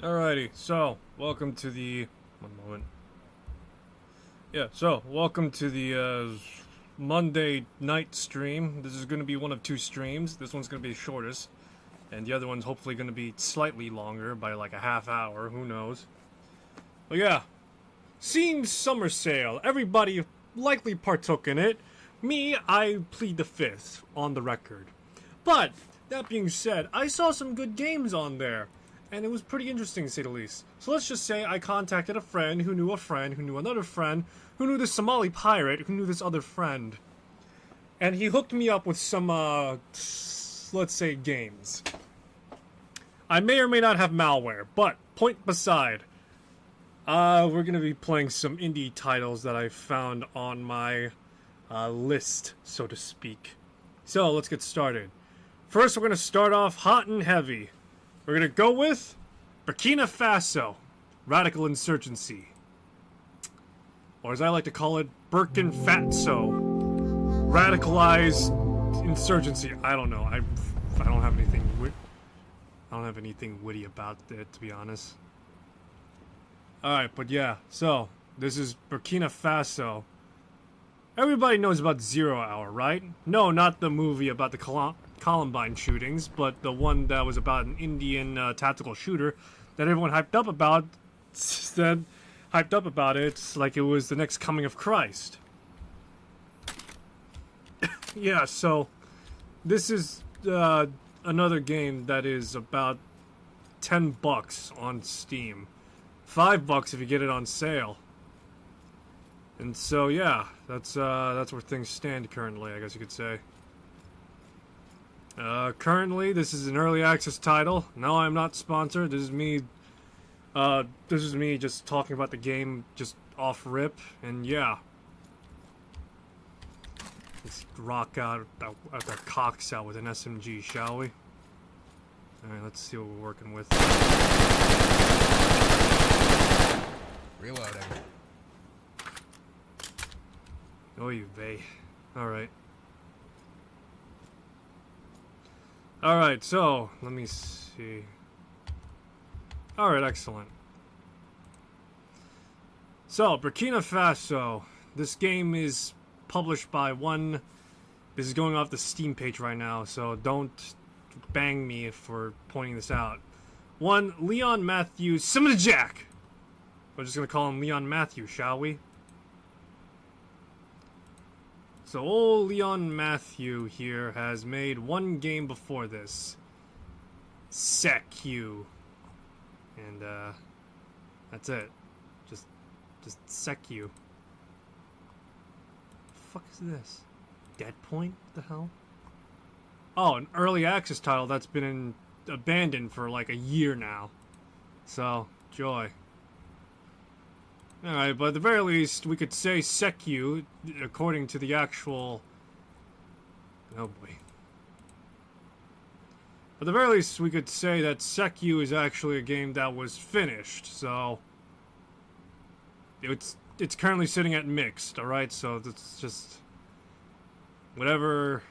Alrighty, so welcome to the one moment. Welcome to the Monday night stream. This is going to be one of two streams. This one's going to be shortest, and the other one's hopefully going to be slightly longer by like a half hour. Who knows? But yeah, seems summer sale. Everybody likely partook in it. Me, I plead the fifth on the record. But that being said, I saw some good games on there. And it was pretty interesting, to say the least. So let's just say I contacted a friend who knew a friend who knew another friend who knew this Somali pirate who knew this other friend. And he hooked me up with some, let's say, games. I may or may not have malware, but point beside. We're gonna be playing some indie titles that I found on my list, so to speak. So let's get started. First, we're gonna start off hot and heavy. We're gonna go with Burkina Faso, Radical Insurgency. Or as I like to call it, Burkin Fatso, Radicalized Insurgency. I don't know. I don't have anything witty about it, to be honest. Alright, but yeah, so this is Burkina Faso. Everybody knows about Zero Hour, right? No, not the movie about the Columbine shootings, but the one that was about an Indian tactical shooter that everyone hyped up about. Like it was the next coming of Christ. Yeah, so this is another game that is about $10 on Steam, $5 if you get it on sale. And so yeah, that's where things stand currently, I guess you could say. Currently, this is an early access title. No, I'm not sponsored. This is me just talking about the game just off rip, and yeah. Let's rock out our cocks out with an SMG, shall we? Alright, let's see what we're working with. Reloading. Oy vey. Alright. Alright, so, let me see. Alright, excellent. So, Burkina Faso. This game is published by one... This is going off the Steam page right now, so don't bang me for pointing this out. One, Leon Matthews Simajak! We're just gonna call him Leon Matthews, shall we? So old Leon Matthew here has made one game before this. Secu. And that's it. Just Secu. The fuck is this? Dead Point? What the hell? Oh, an early access title that's been abandoned for like a year now. So, joy. Alright, but at the very least, we could say Secu, according to the actual... Oh boy. At the very least, we could say that Secu is actually a game that was finished, so... It's currently sitting at mixed, alright? So it's just... Whatever...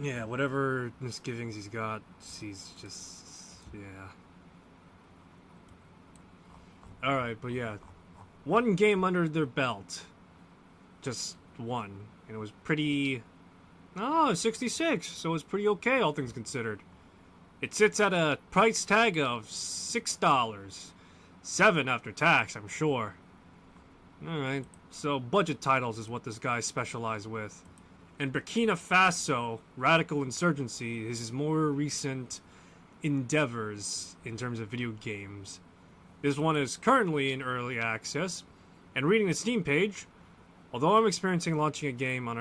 yeah, whatever misgivings he's got, he's just... yeah... Alright, but yeah. One game under their belt. Just one. And it was pretty... Oh, 66. So it's pretty okay, all things considered. It sits at a price tag of $6. $7 after tax, I'm sure. Alright, so budget titles is what this guy specialized with. And Burkina Faso, Radical Insurgency, is his more recent endeavors in terms of video games. This one is currently in early access, and reading the Steam page, although I've experienced launching a game in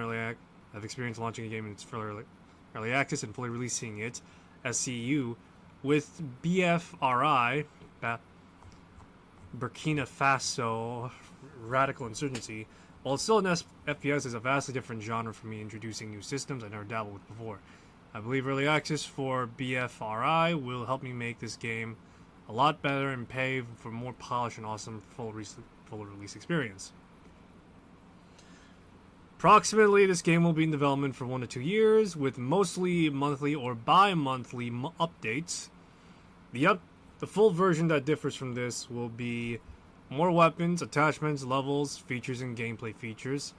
its early access and fully releasing it, SCU, with BFRI, Burkina Faso Radical Insurgency, while it's still an FPS, is a vastly different genre for me, introducing new systems I never dabbled with before. I believe early access for BFRI will help me make this game a lot better and pay for more polished and awesome full release experience. Approximately, this game will be in development for 1 to 2 years, with mostly monthly or bi-monthly updates. The full version that differs from this will be more weapons, attachments, levels, features, and gameplay features.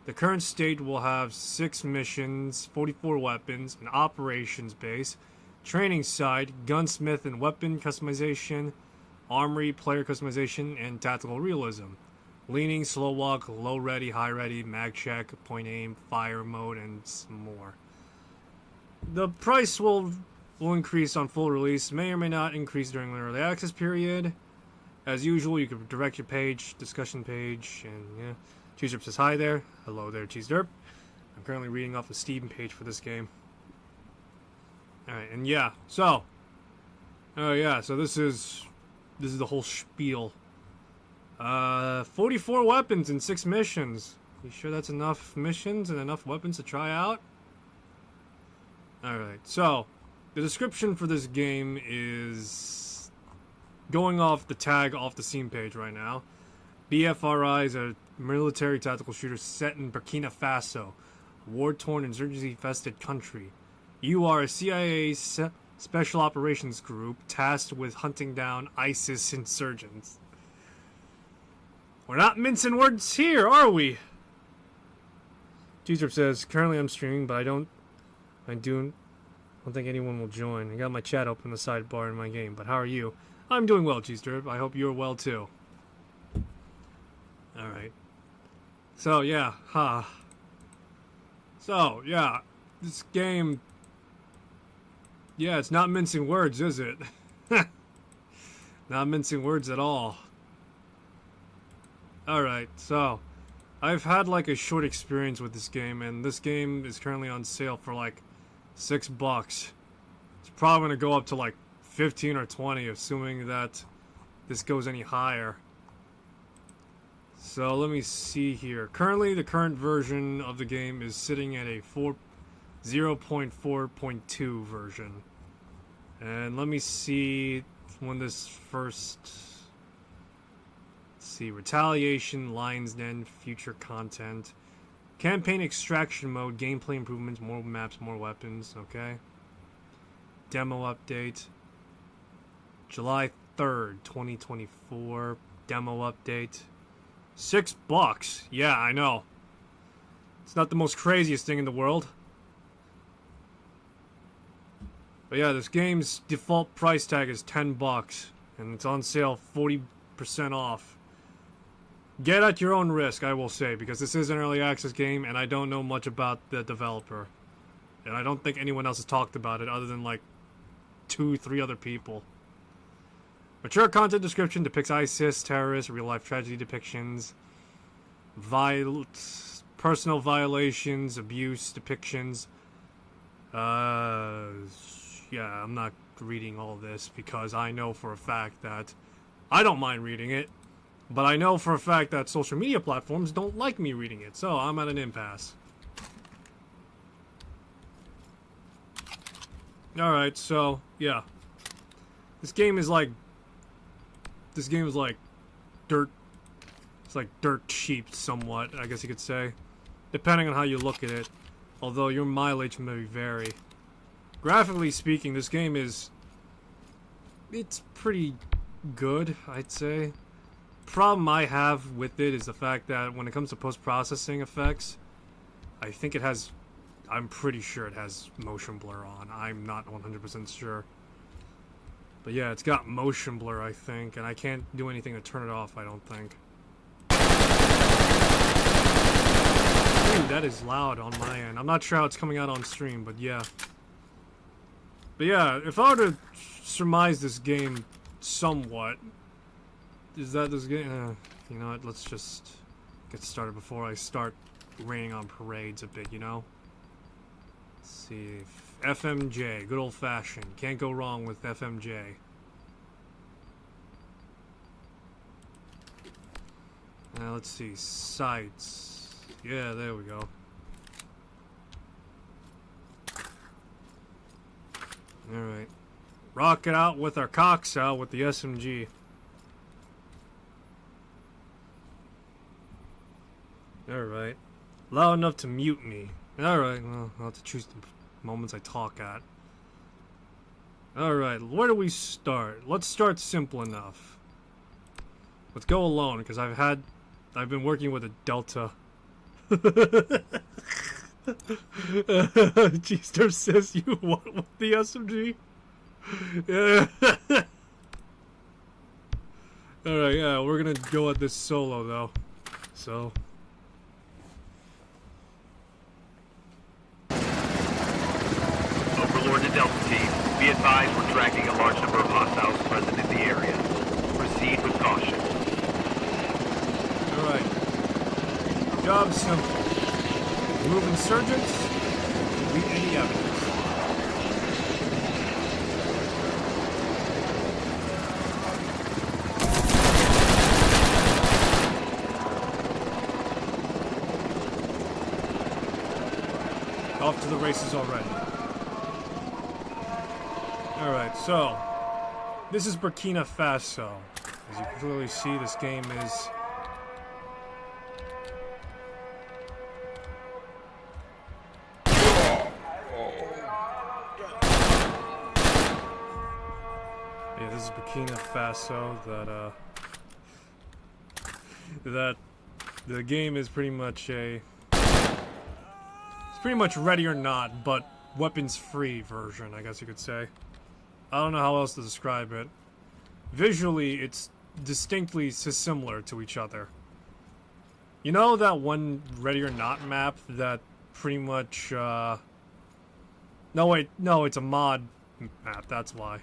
The current state will have 6 missions, 44 weapons, an operations base, training side, gunsmith and weapon customization, armory, player customization, and tactical realism. Leaning, slow walk, low ready, high ready, mag check, point aim, fire mode, and some more. The price will increase on full release, may or may not increase during the early access period. As usual, you can direct your page, discussion page, and yeah. Cheese Derp says hi there. Hello there, Cheese Derp. I'm currently reading off the Steam page for this game. Alright, and yeah, so. Oh yeah, so this is the whole spiel. 44 weapons and 6 missions. You sure that's enough missions and enough weapons to try out? Alright, so the description for this game is going off the tag off the Steam page right now. BFRI is a military tactical shooter set in Burkina Faso, a war-torn, insurgency-infested country. You are a CIA special operations group tasked with hunting down ISIS insurgents. We're not mincing words here, are we? Cheesetrip says, currently I'm streaming, but I don't think anyone will join. I got my chat open in the sidebar in my game, but how are you? I'm doing well, Cheesetrip. I hope you're well too. Alright. So, yeah, So, yeah, this game... Yeah, it's not mincing words, is it? Not mincing words at all. Alright, so... I've had, like, a short experience with this game, and this game is currently on sale for, like, $6. It's probably gonna go up to, like, 15 or 20, assuming that this goes any higher. So let me see here. Currently, the current version of the game is sitting at a 0.4.2 version. And let me see when this first... Let's see. Retaliation, Lion's Den, future content. Campaign extraction mode, gameplay improvements, more maps, more weapons. Okay. Demo update. July 3rd, 2024. Demo update. $6. Yeah, I know. It's not the most craziest thing in the world. But yeah, this game's default price tag is $10. And it's on sale 40% off. Get at your own risk, I will say, because this is an early access game and I don't know much about the developer. And I don't think anyone else has talked about it other than like 2-3 other people. Mature content description depicts ISIS, terrorists, real-life tragedy depictions, personal violations, abuse depictions. Yeah, I'm not reading all this because I know for a fact that I don't mind reading it, but I know for a fact that social media platforms don't like me reading it, so I'm at an impasse. Alright, so, yeah. This game is like dirt. It's like dirt cheap somewhat, I guess you could say. Depending on how you look at it. Although your mileage may vary. Graphically speaking, this game is... It's pretty good, I'd say. Problem I have with it is the fact that when it comes to post-processing effects, I think it has... I'm pretty sure it has motion blur on. I'm not 100% sure. But yeah, it's got motion blur, I think, and I can't do anything to turn it off, I don't think. Ooh, that is loud on my end. I'm not sure how it's coming out on stream, but yeah. But yeah, if I were to surmise this game somewhat, is that this game... you know what, let's just get started before I start raining on parades a bit, you know? Let's see... FMJ, good old fashioned. Can't go wrong with FMJ. Now let's see, sights. Yeah, there we go. Alright. Rock it out with our cocks out with the SMG. Alright. Loud enough to mute me. Alright, well, I'll have to choose the moments I talk at. Alright, where do we start? Let's start simple enough. Let's go alone, because I've been working with a Delta. G-Star says you want with the SMG? Yeah. Alright, yeah, we're gonna go at this solo, though. So... Overlord to Delta Team. Be advised we're tracking a large number of hostiles present in the area. Proceed with caution. Alright. Job simple. Remove insurgents. Delete any evidence. Off to the races already. Alright, so this is Burkina Faso. As you can clearly see, this game is this is Burkina Faso that the game is pretty much it's pretty much Ready or Not, but weapons free version, I guess you could say. I don't know how else to describe it. Visually, it's distinctly similar to each other. You know that one Ready or Not map that pretty much, no wait, no, it's a mod map, that's why.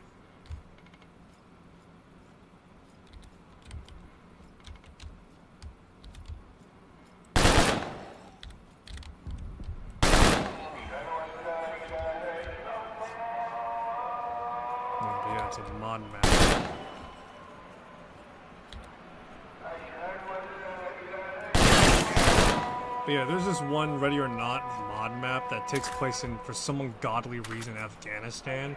Yeah, it's a mod map. But yeah, there's this one Ready or Not mod map that takes place in, for some ungodly reason, Afghanistan.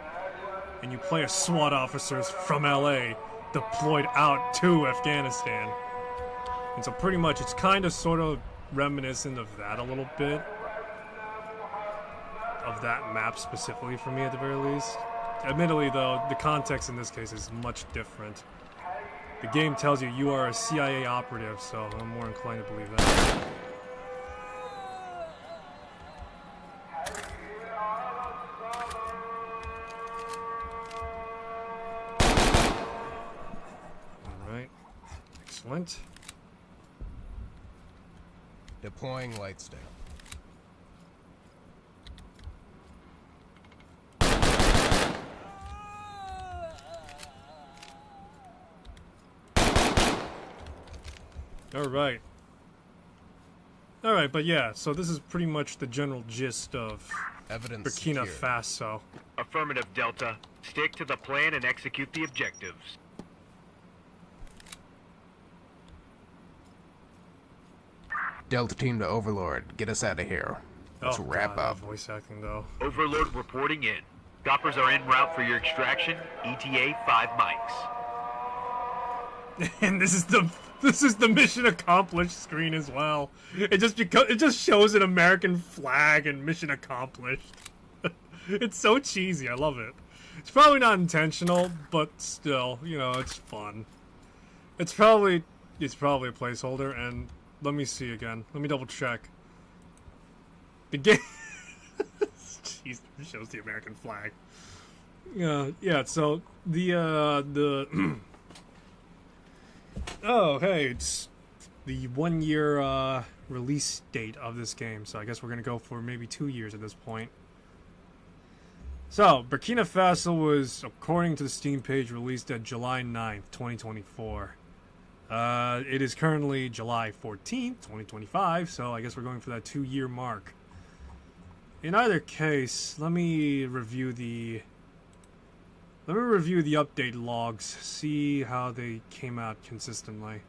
And you play as SWAT officers from LA deployed out to Afghanistan. And so pretty much it's kind of sort of reminiscent of that a little bit. Of that map specifically for me at the very least. Admittedly though, the context in this case is much different. The game tells you you are a CIA operative, so I'm more inclined to believe that. Alright. Excellent. Deploying light stick. Alright. Alright, but yeah, so this is pretty much the general gist of Evidence Burkina secured. Faso. Affirmative, Delta. Stick to the plan and execute the objectives. Delta team to Overlord. Get us out of here. Let's wrap God, up. Voice acting though. Overlord reporting in. Goppers are en route for your extraction. ETA 5 mics. And this is the mission accomplished screen as well. It just shows an American flag and mission accomplished. It's so cheesy. I love it. It's probably not intentional, but still, you know, it's fun. It's probably a placeholder. And let me see again. Let me double check. The game. Jeez, it shows the American flag. Yeah. So the oh, hey, it's the 1 year release date of this game, so I guess we're gonna go for maybe 2 years at this point. So, Burkina Faso was, according to the Steam page, released at July 9th, 2024. It is currently July 14th, 2025, so I guess we're going for that 2 year mark. In either case, let me review the update logs, see how they came out consistently.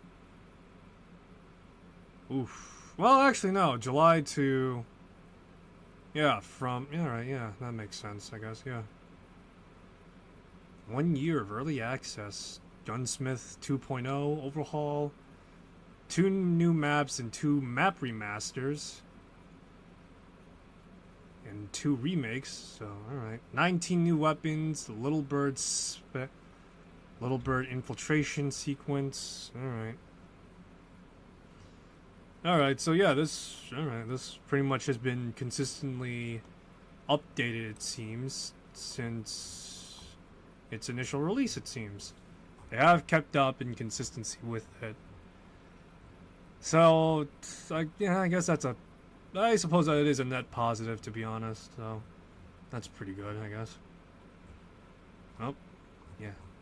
Oof. Well, actually, no. July to... Yeah, right, yeah, that makes sense, I guess, yeah. 1 year of early access. Gunsmith 2.0 overhaul. 2 new maps and 2 map remasters. and 2 remakes. So, alright. 19 new weapons, Little Bird infiltration sequence. Alright. Alright, so yeah, this pretty much has been consistently updated, it seems, since its initial release, it seems. They have kept up in consistency with it. So, I guess that's I suppose that it is a net positive, to be honest, so that's pretty good, I guess. Oh,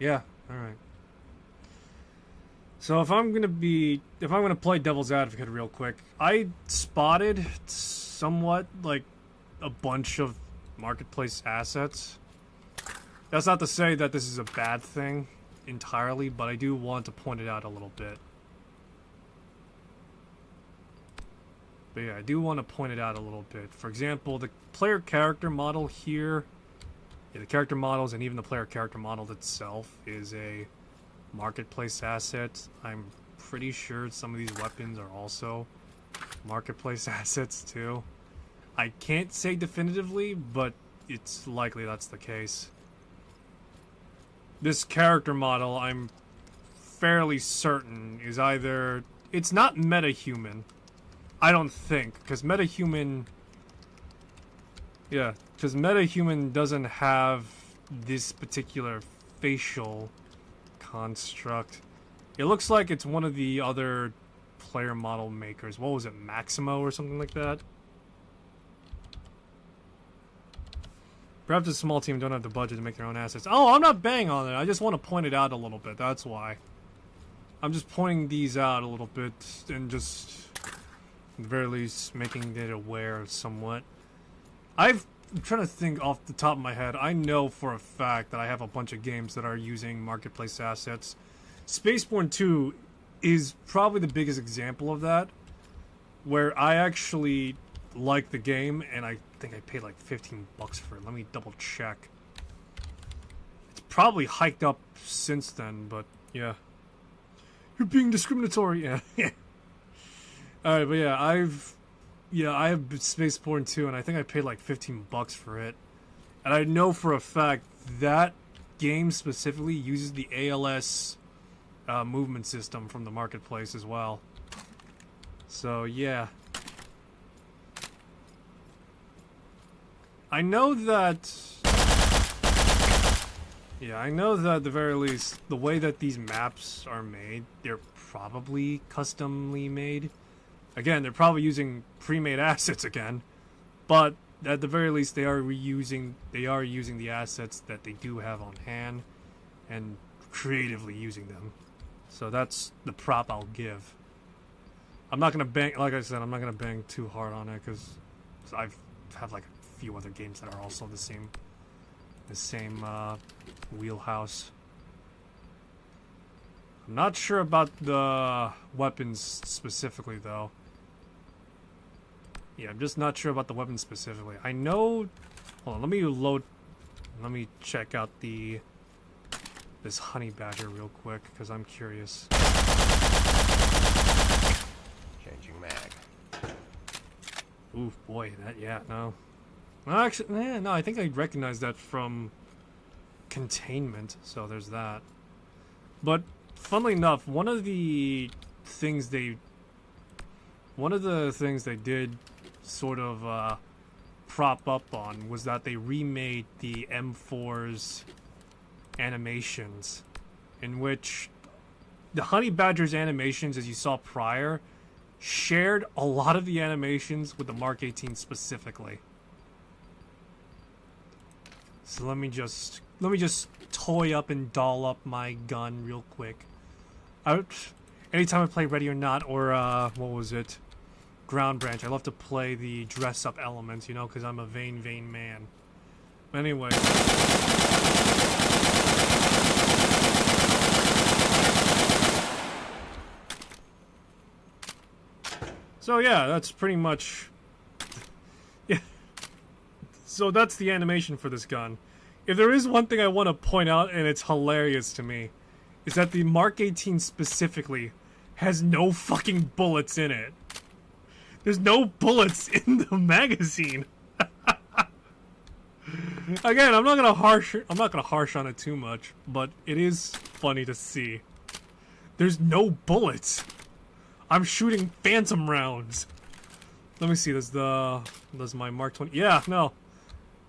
yeah, alright. So if I'm gonna play devil's advocate real quick, I spotted somewhat, like, a bunch of marketplace assets. That's not to say that this is a bad thing entirely, but I do want to point it out a little bit. But yeah, I do want to point it out a little bit. For example, the player character model here, the character models and even the player character model itself is a marketplace asset. I'm pretty sure some of these weapons are also marketplace assets too. I can't say definitively, but it's likely that's the case. This character model, I'm fairly certain, is either... It's not metahuman. I don't think, because metahuman... Yeah, because metahuman doesn't have this particular facial construct. It looks like it's one of the other player model makers. What was it, Maximo or something like that? Perhaps a small team don't have the budget to make their own assets. Oh, I'm not banging on it. I just want to point it out a little bit. That's why. I'm just pointing these out a little bit and just, at the very least, making it aware somewhat. I'm trying to think off the top of my head. I know for a fact that I have a bunch of games that are using marketplace assets. Spaceborne 2 is probably the biggest example of that, where I actually like the game, and I think I paid like $15 for it. Let me double check. It's probably hiked up since then, but yeah. You're being discriminatory. Yeah. Alright, but yeah, I have Spaceborne 2, and I think I paid like $15 for it. And I know for a fact that game specifically uses the ALS movement system from the marketplace as well. So yeah. I know that... Yeah, I know that at the very least, the way that these maps are made, they're probably customly made. Again, they're probably using pre-made assets again, but at the very least, they are using the assets that they do have on hand, and creatively using them. So that's the prop I'll give. I'm not gonna bang, like I said, I'm not gonna bang too hard on it because I have like a few other games that are also the same wheelhouse. I'm not sure about the weapons specifically though. Yeah, I'm just not sure about the weapons specifically. I know... Hold on, let me check out this honey badger real quick, because I'm curious. Changing mag. Ooh, boy, no. Well, actually, no, I think I recognize that from Containment, so there's that. But, funnily enough, one of the things they did sort of prop up on was that they remade the M4's animations, in which the Honey Badger's animations, as you saw prior, shared a lot of the animations with the Mark 18 specifically. So let me just toy up and doll up my gun real quick. Anytime I play Ready or Not or what was it? Ground Branch, I love to play the dress-up elements, you know, because I'm a vain man. But anyway. So yeah, that's pretty much... Yeah. So that's the animation for this gun. If there is one thing I want to point out, and it's hilarious to me, is that the Mark 18 specifically has no fucking bullets in it. There's no bullets in the magazine. Again, I'm not gonna harsh on it too much, but it is funny to see. There's no bullets. I'm shooting phantom rounds. Let me see. Does my Mark 20? Yeah, no.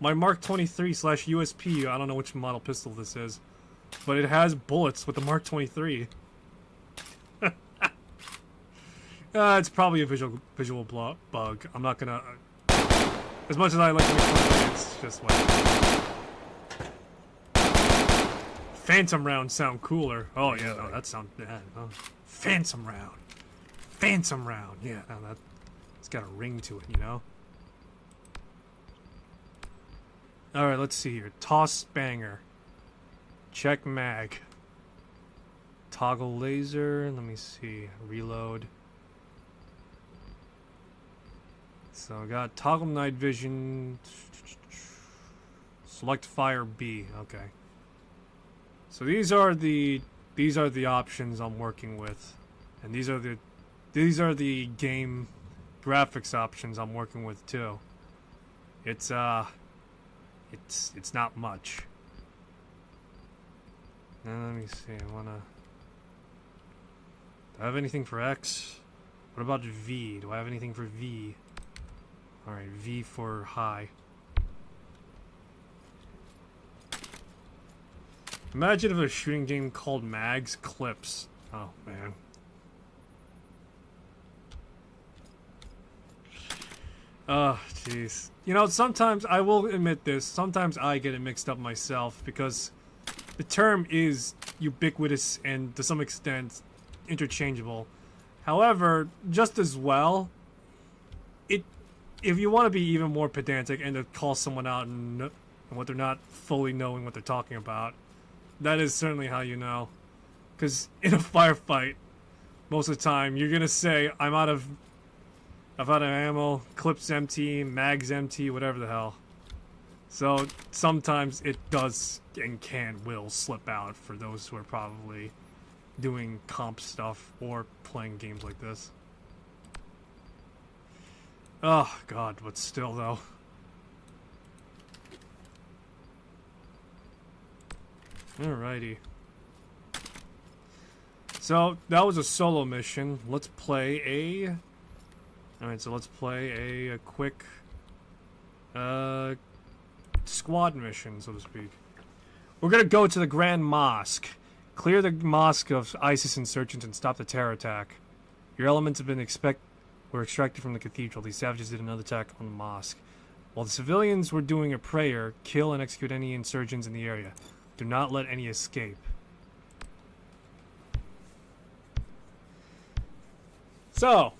My Mark 23/USP. I don't know which model pistol this is, but it has bullets with the Mark 23. It's probably a visual bug. I'm not gonna. As much as I like to make fun of it, it's just like phantom rounds sound cooler. Oh yeah, no, that sounds bad. Oh. Phantom round. Phantom round. Yeah, no, it's got a ring to it, you know. All right, let's see here. Toss banger. Check mag. Toggle laser. Let me see. Reload. So I got toggle night vision. Select fire B. Okay. So these are the options I'm working with, and these are the game graphics options I'm working with too. It's not much. Now let me see. Do I have anything for X? What about V? Do I have anything for V? Alright, V for high. Imagine if a shooting game called Mags Clips. Oh, man. Oh, jeez. You know, sometimes, I will admit this, sometimes I get it mixed up myself because the term is ubiquitous and, to some extent, interchangeable. However, just as well, if you want to be even more pedantic and to call someone out and what they're not fully knowing what they're talking about, that is certainly how you know. Because in a firefight, most of the time, you're going to say, I'm out of ammo, clip's empty, mag's empty, whatever the hell. So sometimes it does and will slip out for those who are probably doing comp stuff or playing games like this. Oh, God, but still, though. Alrighty. So, that was a solo mission. Let's play a... Alright, so let's play a quick... squad mission, so to speak. We're gonna go to the Grand Mosque. Clear the mosque of ISIS insurgents and stop the terror attack. Your elements have been were extracted from the cathedral. These savages did another attack on the mosque. While the civilians were doing a prayer, kill and execute any insurgents in the area. Do not let any escape. So,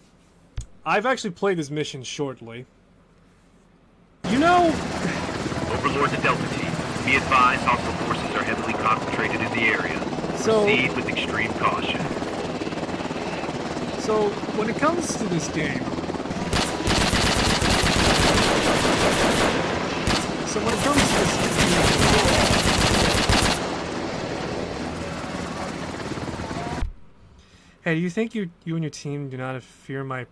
I've actually played this mission shortly. You know... Overlord to Delta Team. Be advised, hostile forces are heavily concentrated in the area. So, proceed with extreme caution. So, when it comes to this game... Hey, do you think you and your team do not fear my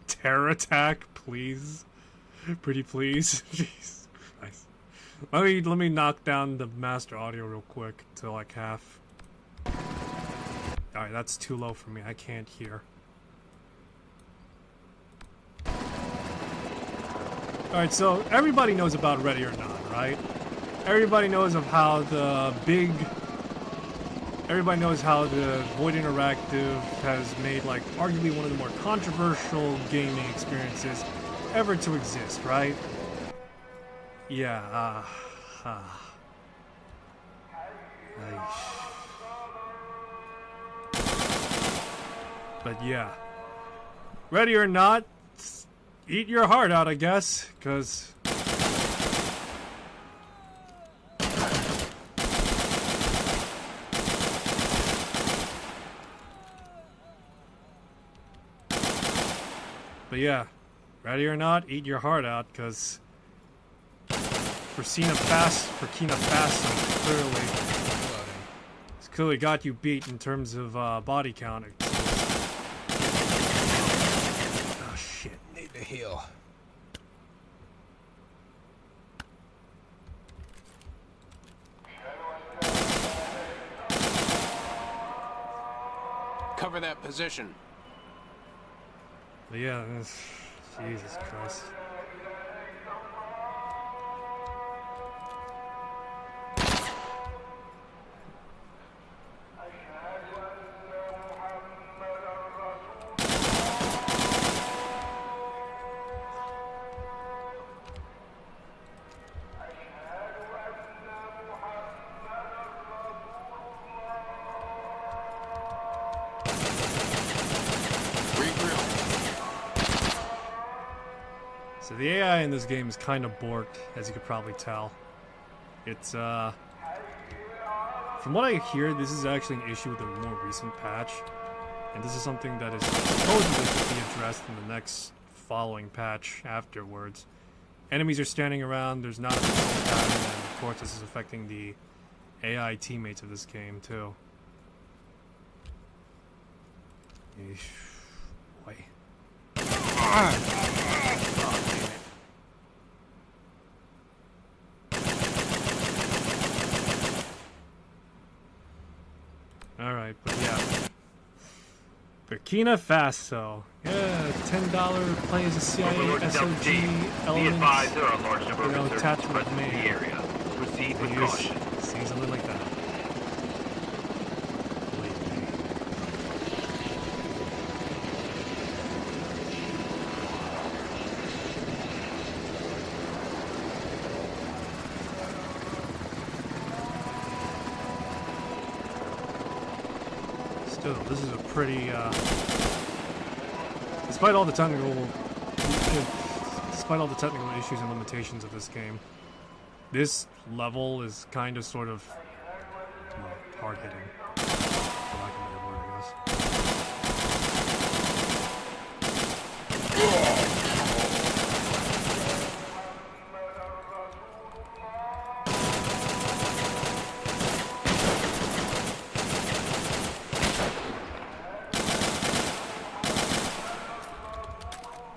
terror attack? Please? Pretty please? Jeez. Nice. Let me knock down the master audio real quick to like half. Alright, that's too low for me. I can't hear. Alright, so everybody knows about Ready or Not, right? Everybody knows of how everybody knows how the Void Interactive has made, like, arguably one of the more controversial gaming experiences ever to exist, right? Yeah, But yeah. Ready or Not, eat your heart out, I guess, because... But yeah, Ready or Not, eat your heart out, because Burkina Faso clearly got you beat in terms of body count. Oh shit! Need to heal. cover that position. But yeah, Jesus Christ. So the AI in this game is kind of borked, as you could probably tell. It's, from what I hear, this is actually an issue with a more recent patch. And this is something that is supposedly to be addressed in the next following patch afterwards. Enemies are standing around, there's not a control pattern, and of course this is affecting the AI teammates of this game, too. Eesh. Boy. Alright, but yeah. Burkina Faso. Yeah, $10 play as a CIA Overlord Delta SOG Team, be element. advised there are a large number of You know, insurgents attachment present in the made. area. Proceed with You caution. see something like that. Believe me. Still, this is a pretty, despite all the technical issues and limitations of this game, this level is kind of sort of, well, hard-hitting, for lack of a better word, I guess.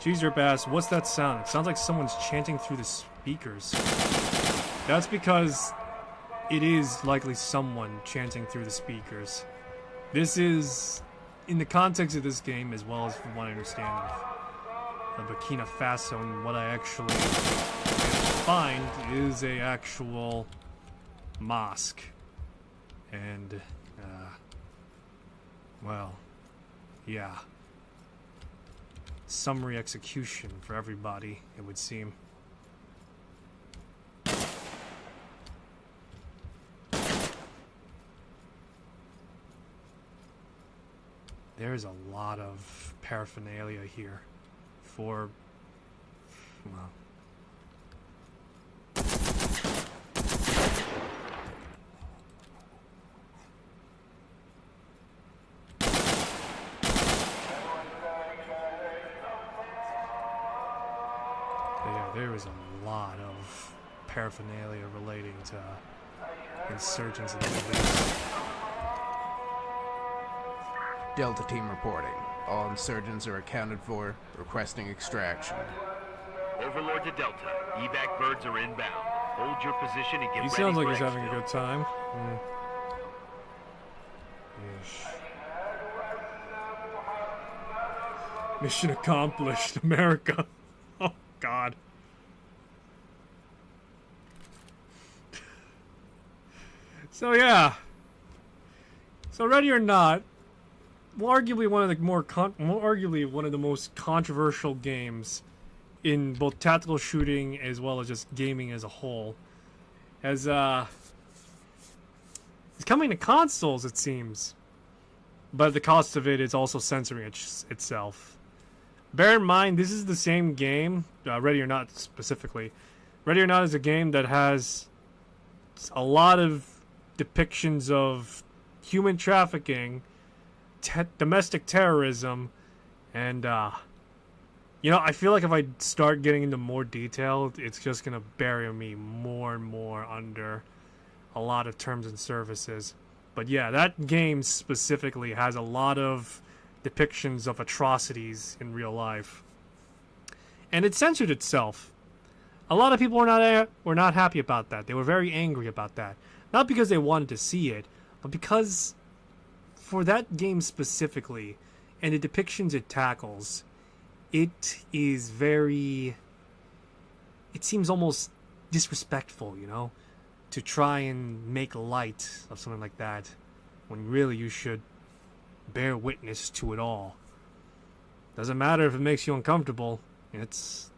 Cheeser Bass, what's that sound? It sounds like someone's chanting through the speakers. That's because it is likely someone chanting through the speakers. This is, in the context of this game, as well as from what I understand of Burkina Faso, and what I actually find is a actual mosque. And, well, yeah. Summary execution for everybody, it would seem. There's a lot of paraphernalia here for, well, there is a lot of paraphernalia relating to insurgents in the Middle East. Delta Team reporting. All insurgents are accounted for, requesting extraction. Overlord to Delta. Evac birds are inbound. Hold your position and get ready. He sounds like for he's having a exfil. good time. Yeesh. Mission accomplished, America. Oh, God. So, yeah. So, Ready or Not, arguably one of the most controversial games in both tactical shooting as well as just gaming as a whole, it's coming to consoles, it seems, but at the cost of it is also censoring itself. Bear in mind, this is the same game, Ready or Not specifically. Ready or Not is a game that has a lot of depictions of human trafficking, domestic terrorism, and you know, I feel like if I start getting into more detail, it's just gonna bury me more and more under a lot of terms and services. But yeah, that game specifically has a lot of depictions of atrocities in real life, and it censored itself. A lot of people were not happy about that. They were very angry about that, not because they wanted to see it, but because for that game specifically, and the depictions it tackles, it is very... It seems almost disrespectful, you know? To try and make light of something like that, when really you should bear witness to it all. Doesn't matter if it makes you uncomfortable. It's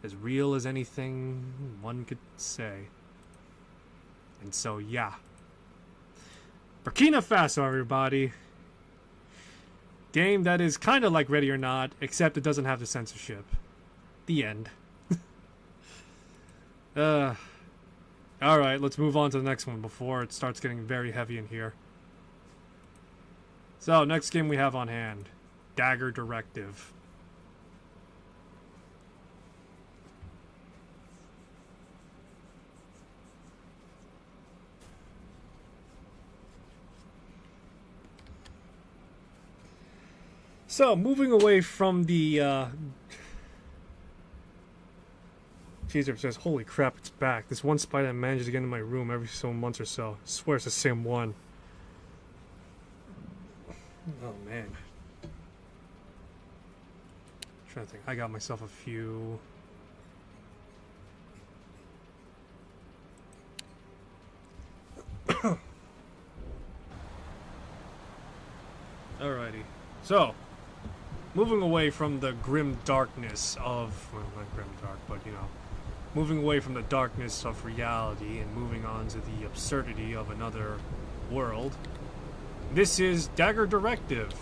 as real as anything one could say. And so, yeah. Burkina Faso, everybody. Game that is kind of like Ready or Not, except it doesn't have the censorship. The end. Alright, let's move on to the next one before it starts getting very heavy in here. So, next game we have on hand. Dagger Directive. So, moving away from the, Caesar says, holy crap, it's back. This one spider manages to get in my room every so months or so. I swear it's the same one. Oh, man. I'm trying to think. I got myself a few... Alrighty. So, moving away from the grim darkness of... Well, not grim dark, but, you know... Moving away from the darkness of reality and moving on to the absurdity of another world. This is Dagger Directive.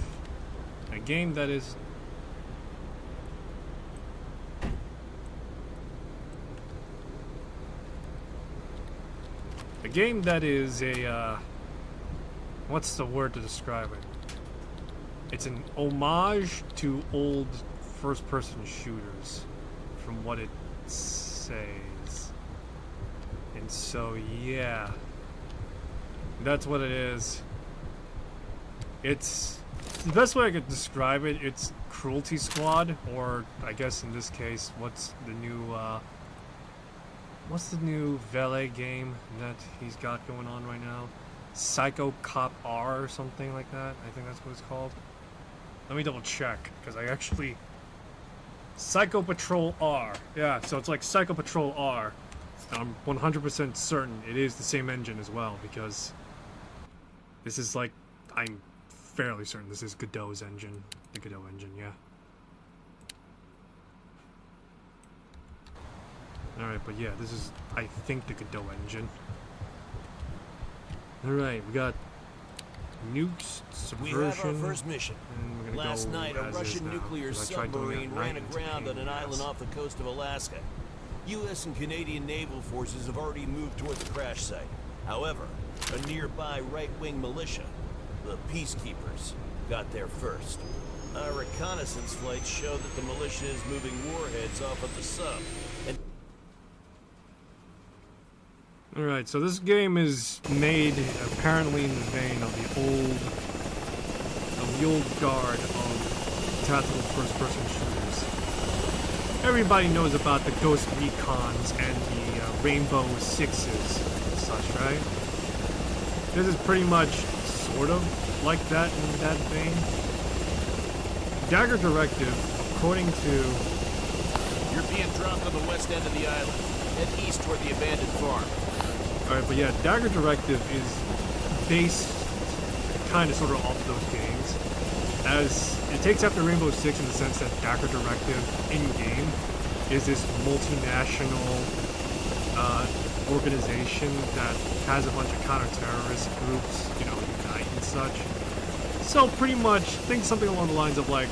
A game that is... A game that is a, what's the word to describe it? It's an homage to old first-person shooters, from what it says. And so, yeah. That's what it is. It's... The best way I could describe it, it's Cruelty Squad, or, I guess in this case, what's the new valet game that he's got going on right now? Psycho Cop R or something like that? I think that's what it's called. Let me double check, because I actually... Psycho Patrol R. Yeah, so it's like Psycho Patrol R. I'm 100% certain it is the same engine as well, because this is like... I'm fairly certain this is Godot's engine. The Godot engine, yeah. Alright, but yeah, this is, I think, the Godot engine. Alright, we got nukes, subversion. We have our first mission. And we're gonna Last go night, a as Russian is now, nuclear 'cause I tried doing it submarine at night ran and it's a aground pain on in an the island ass. off the coast of Alaska. U.S. and Canadian naval forces have already moved toward the crash site. However, a nearby right-wing militia, the Peacekeepers, got there first. Our reconnaissance flights show that the militia is moving warheads off of the sub. And Alright, so this game is made apparently in the vein of the old guard of tactical first-person shooters. Everybody knows about the Ghost Recons and the Rainbow Sixes and such, right? This is pretty much sort of like that in that vein. Dagger Directive, according to... you're being dropped on the west end of the island. Head east toward the abandoned farm. Alright, but yeah, Dagger Directive is based kind of sort of off those games. As it takes after Rainbow Six in the sense that Dagger Directive in-game is this multinational organization that has a bunch of counter-terrorist groups, you know, unite and such. So pretty much, think something along the lines of like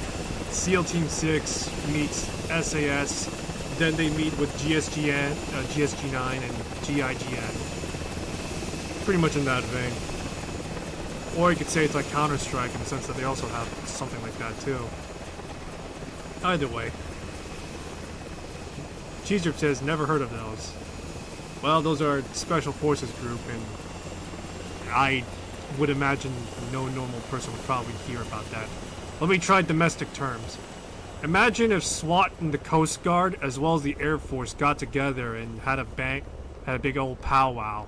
SEAL Team 6 meets SAS, then they meet with GSG9 and GIGN. Pretty much in that vein. Or you could say it's like Counter-Strike in the sense that they also have something like that too. Either way. Cheesedrip says, never heard of those. Well, those are Special Forces group, and I would imagine no normal person would probably hear about that. Let me try domestic terms. Imagine if SWAT and the Coast Guard, as well as the Air Force, got together and had a big old powwow.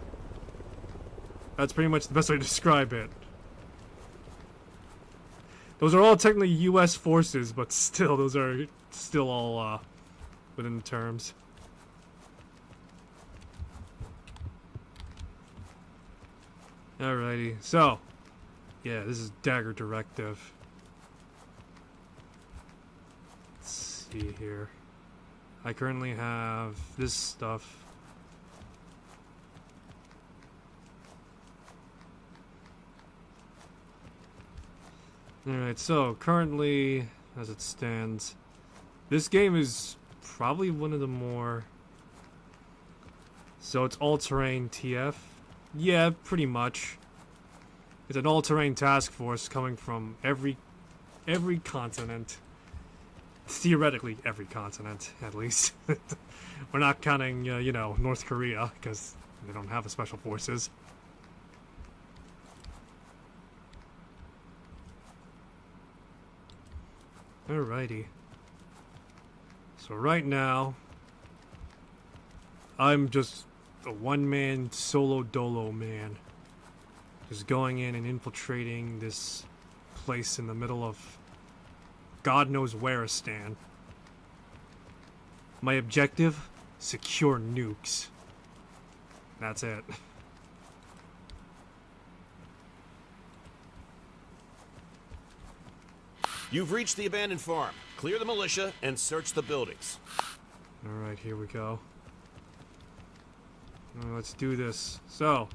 That's pretty much the best way to describe it. Those are all technically U.S. forces, but still, those are still all within the terms. Alrighty, so yeah, this is Dagger Directive. Let's see here. I currently have this stuff. Alright, so currently, as it stands, this game is probably one of the more... So it's all-terrain TF? Yeah, pretty much. It's an all-terrain task force coming from every continent. Theoretically, every continent, at least. We're not counting, you know, North Korea, because they don't have a special forces. Alrighty. So right now, I'm just a one-man solo dolo man. Just going in and infiltrating this place in the middle of God knows whereistan. My objective? Secure nukes. That's it. You've reached the abandoned farm. Clear the militia and search the buildings. Alright, here we go. Let's do this. So,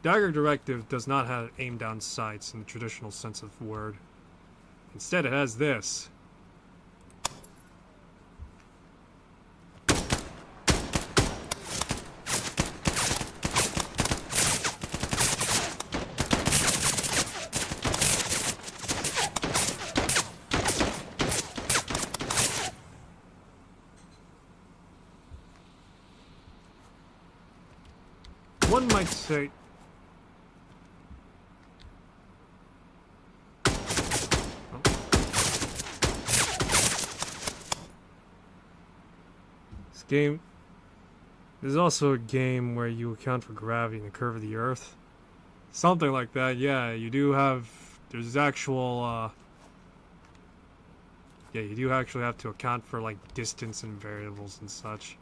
Dagger Directive does not have aim-down sights in the traditional sense of the word. Instead, it has this. One might say... This game... There's also a game where you account for gravity and the curve of the Earth. Something like that, yeah, you do have... There's actual, yeah, you do actually have to account for, like, distance and variables and such.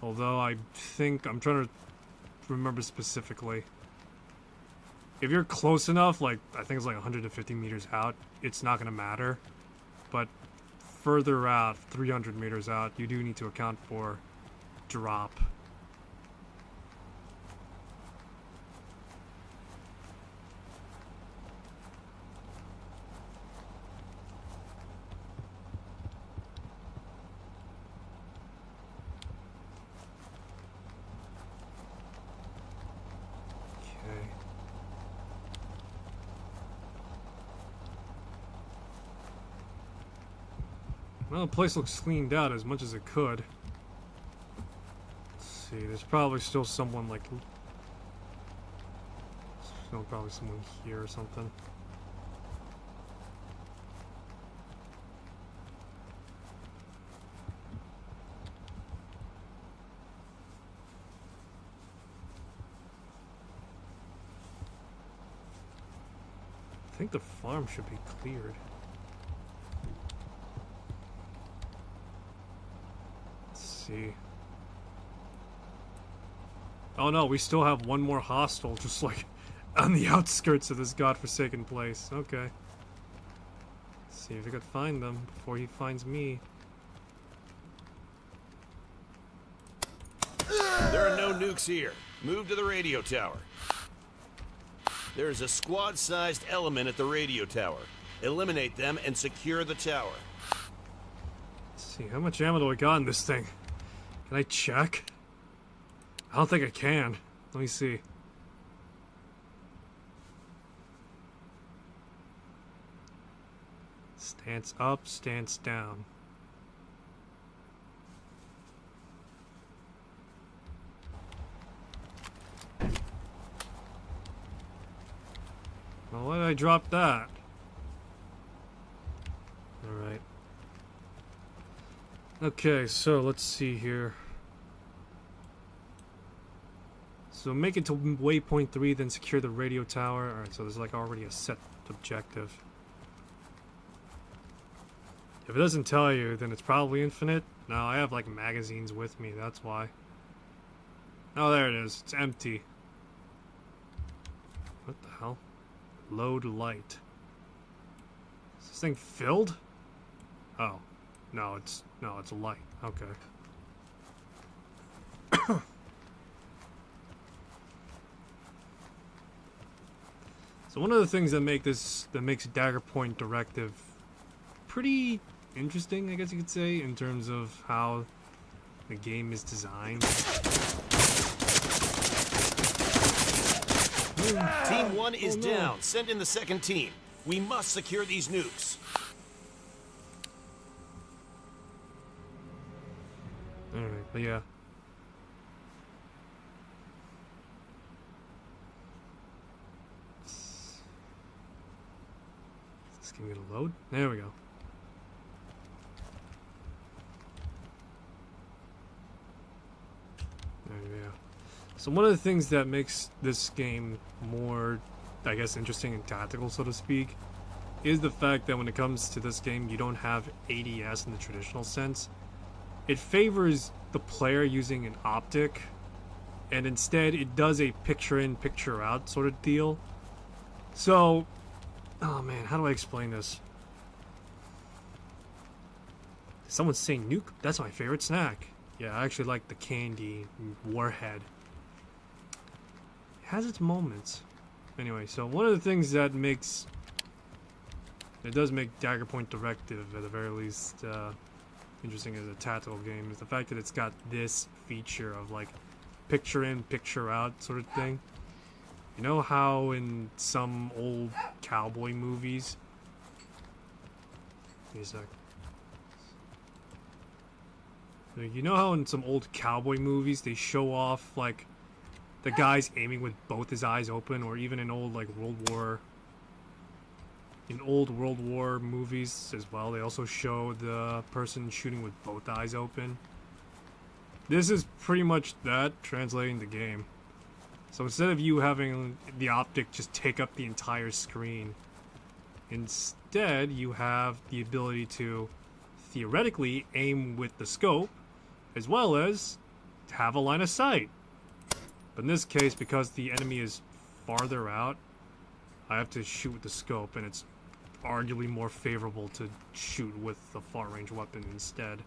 Although I think... I'm trying to remember specifically. If you're close enough, like, I think it's like 150 meters out, it's not going to matter. But further out, 300 meters out, you do need to account for drop. Well, the place looks cleaned out as much as it could. Let's see, there's probably still someone like... Still probably someone here or something. I think the farm should be cleared. See. Oh no, we still have one more hostile just like on the outskirts of this godforsaken place. Okay. Let's see if I could find them before he finds me. There are no nukes here. Move to the radio tower. There is a squad-sized element at the radio tower. Eliminate them and secure the tower. Let's see, how much ammo do I got in this thing? Can I check? I don't think I can. Let me see. Stance up, stance down. Well, why did I drop that? Alright. Okay, so let's see here. So make it to waypoint 3, then secure the radio tower. Alright, so there's like already a set objective. If it doesn't tell you, then it's probably infinite. No, I have like magazines with me, that's why. Oh, there it is. It's empty. What the hell? Load light. Is this thing filled? Oh. No, it's a light. Okay. So one of the things that makes Daggerpoint Directive pretty interesting, I guess you could say, in terms of how the game is designed. Team 1 is down. Send in the second team. We must secure these nukes. Alright, but yeah. Is this game gonna load? There we go. There we go. So one of the things that makes this game more, I guess, interesting and tactical, so to speak, is the fact that when it comes to this game, you don't have ADS in the traditional sense. It favors the player using an optic, and instead it does a picture in, picture out sort of deal. So, oh man, how do I explain this? Someone's saying nuke? That's my favorite snack. Yeah, I actually like the candy warhead. It has its moments. Anyway, so one of the things that does make Daggerpoint Directive, at the very least, interesting as a tactical game, is the fact that it's got this feature of like picture in, picture out sort of thing. You know how in some old cowboy movies, give me a sec. You know how in some old cowboy movies they show off like the guy's aiming with both his eyes open, or even in old like World War movies as well, they also show the person shooting with both eyes open. This is pretty much that translating the game. So instead of you having the optic just take up the entire screen, instead you have the ability to theoretically aim with the scope as well as have a line of sight. But in this case, because the enemy is farther out, I have to shoot with the scope, and it's arguably more favorable to shoot with the far range weapon instead.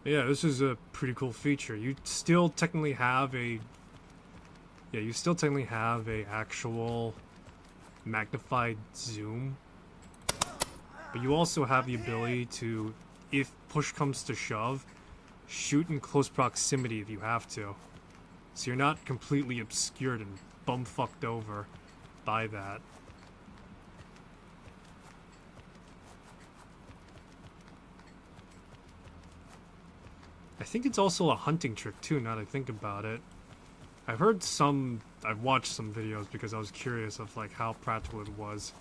Yeah, this is a pretty cool feature. You still technically have a actual magnified zoom, but you also have the ability to, if push comes to shove, shoot in close proximity if you have to. So you're not completely obscured and bumfucked over by that. I think it's also a hunting trick too, now that I think about it. I've watched some videos because I was curious of like how practical it was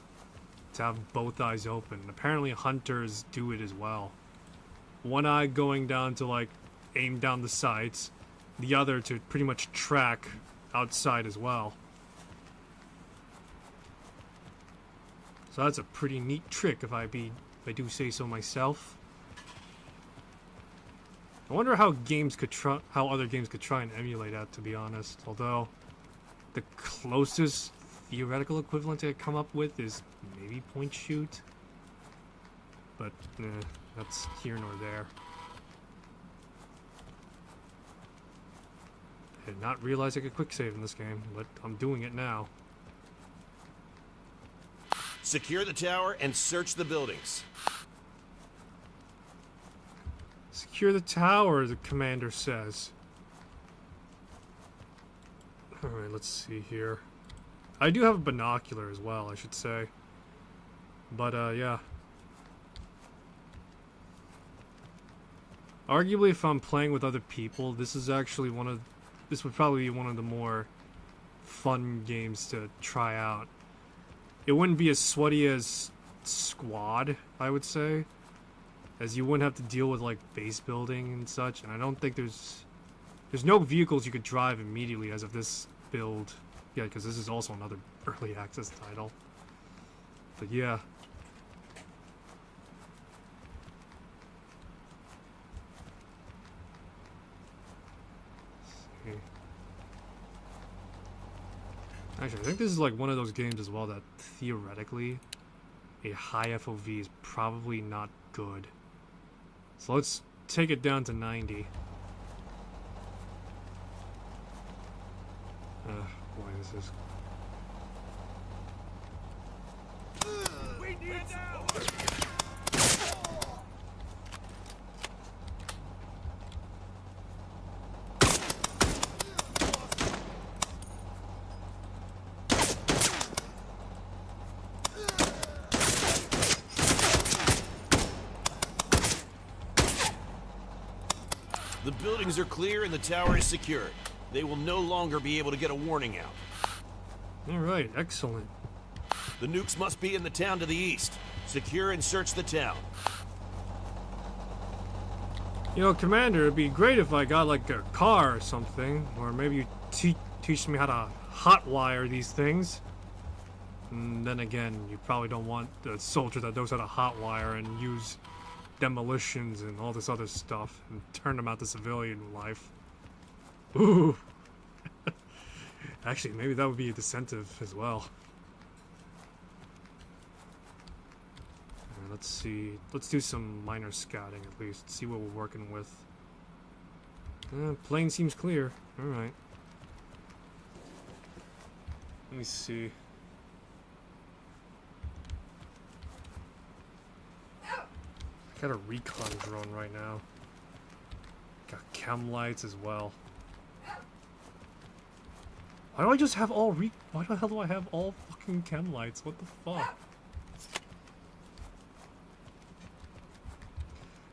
to have both eyes open. Apparently hunters do it as well. One eye going down to like aim down the sights, the other to pretty much track outside as well. So that's a pretty neat trick if I do say so myself. I wonder how other games could try and emulate that, to be honest. Although the closest theoretical equivalent I come up with is maybe point shoot, but that's here nor there. I did not realize I could quick save in this game, but I'm doing it now. Secure the tower and search the buildings. Secure the tower, the commander says. Alright, let's see here. I do have a binocular as well, I should say. But, yeah. Arguably, if I'm playing with other people, this would probably be one of the more fun games to try out. It wouldn't be as sweaty as Squad, I would say, as you wouldn't have to deal with like base building and such, and I don't think there's no vehicles you could drive immediately as of this build. Yeah, because this is also another early access title. But yeah. Let's see. Actually, I think this is like one of those games as well that theoretically a high FOV is probably not good. So let's take it down to 90. Boy, this is... We need down! The buildings are clear and the tower is secured. They will no longer be able to get a warning out. Alright, excellent. The nukes must be in the town to the east. Secure and search the town. You know, Commander, it'd be great if I got like a car or something, or maybe you teach me how to hotwire these things. And then again, you probably don't want a soldier that knows how to hotwire and use demolitions and all this other stuff and turn them out to civilian life. Ooh. Actually, maybe that would be a incentive as well. Let's see. Let's do some minor scouting at least. See what we're working with. Plane seems clear. Alright. Let me see. I got a recon drone right now. Got chem lights as well. Why do I just have all why the hell do I have all fucking chem lights? What the fuck?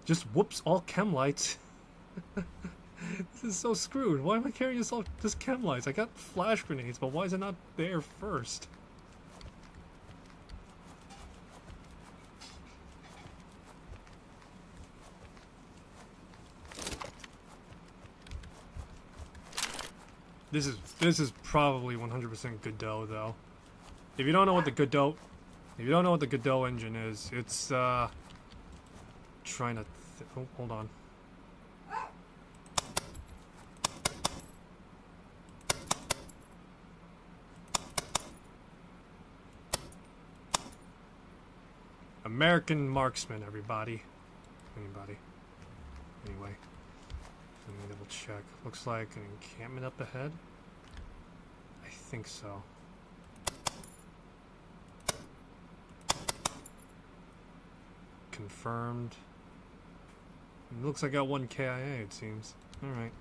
Just whoops, all chem lights. This is so screwed. Why am I carrying this chem lights? I got flash grenades, but why is it not there first? This is probably 100% Godot though. If you don't know what the Godot engine is, it's trying to oh, hold on. American marksman, everybody. Anybody. Anyway. Let me double check. Looks like an encampment up ahead. I think so. Confirmed. It looks like I got one KIA, it seems. Alright.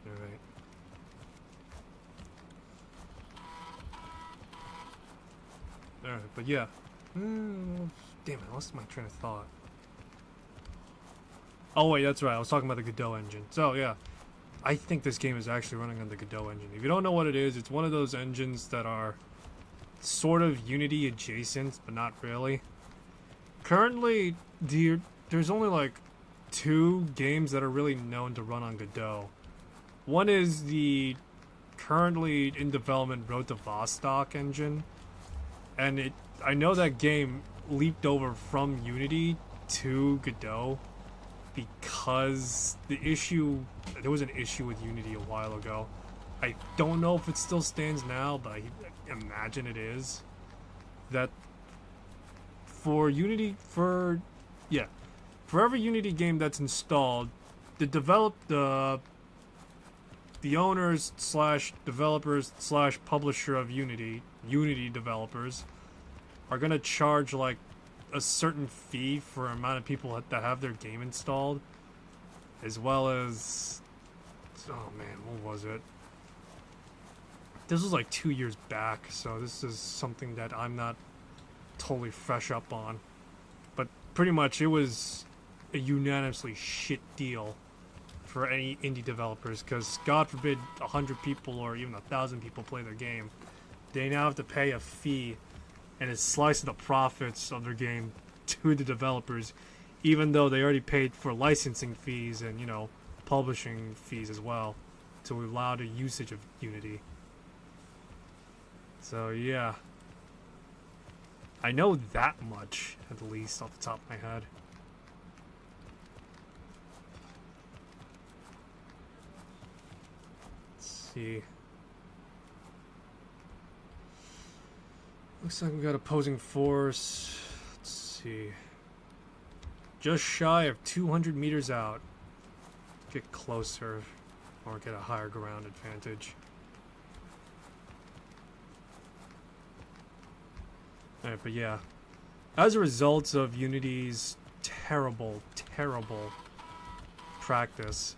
Alright. Alright, but yeah. Damn it, I lost my train of thought. Oh wait, that's right, I was talking about the Godot engine. So yeah, I think this game is actually running on the Godot engine. If you don't know what it is, it's one of those engines that are sort of Unity adjacent, but not really. Currently, there's only like 2 games that are really known to run on Godot. One is the currently in development Road to Vostok engine, and I know that game leaped over from Unity to Godot because there was an issue with Unity a while ago. I don't know if it still stands now, but I imagine it is. That for every Unity game that's installed, the owners / developers / publisher of Unity developers, are gonna charge like a certain fee for amount of people that have their game installed, as well as, oh man, what was it? This was like 2 years back, so this is something that I'm not totally fresh up on. pretty much it was a unanimously shit deal for any indie developers, because God forbid 100 people or even 1,000 people play their game. They now have to pay a fee and a slice of the profits of their game to the developers, even though they already paid for licensing fees and, you know, publishing fees as well to allow the usage of Unity. So yeah, I know that much at least off the top of my head. Let's see. Looks like we got opposing force. Let's see. Just shy of 200 meters out. Get closer or get a higher ground advantage. Alright, but yeah. As a result of Unity's terrible practice,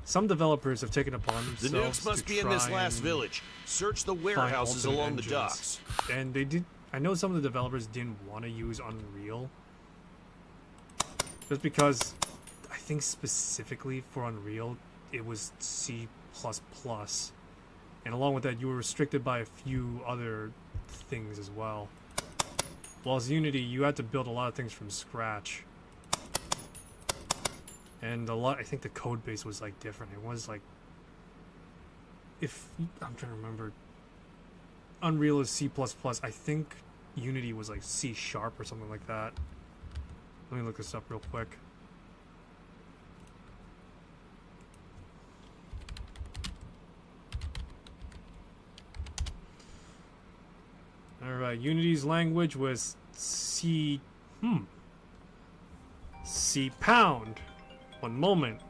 some developers have taken upon The themselves nukes must to be in this try last and village. Search the find warehouses alternate along the engines. docks. And they did. I know some of the developers didn't want to use Unreal, just because I think specifically for Unreal it was C++, and along with that you were restricted by a few other things as well. Whilst Unity, you had to build a lot of things from scratch, and I think the code base was like different. It was like, if I'm trying to remember, Unreal is C++. I think Unity was like C# or something like that. Let me look this up real quick. Alright, Unity's language was C. C#. One moment.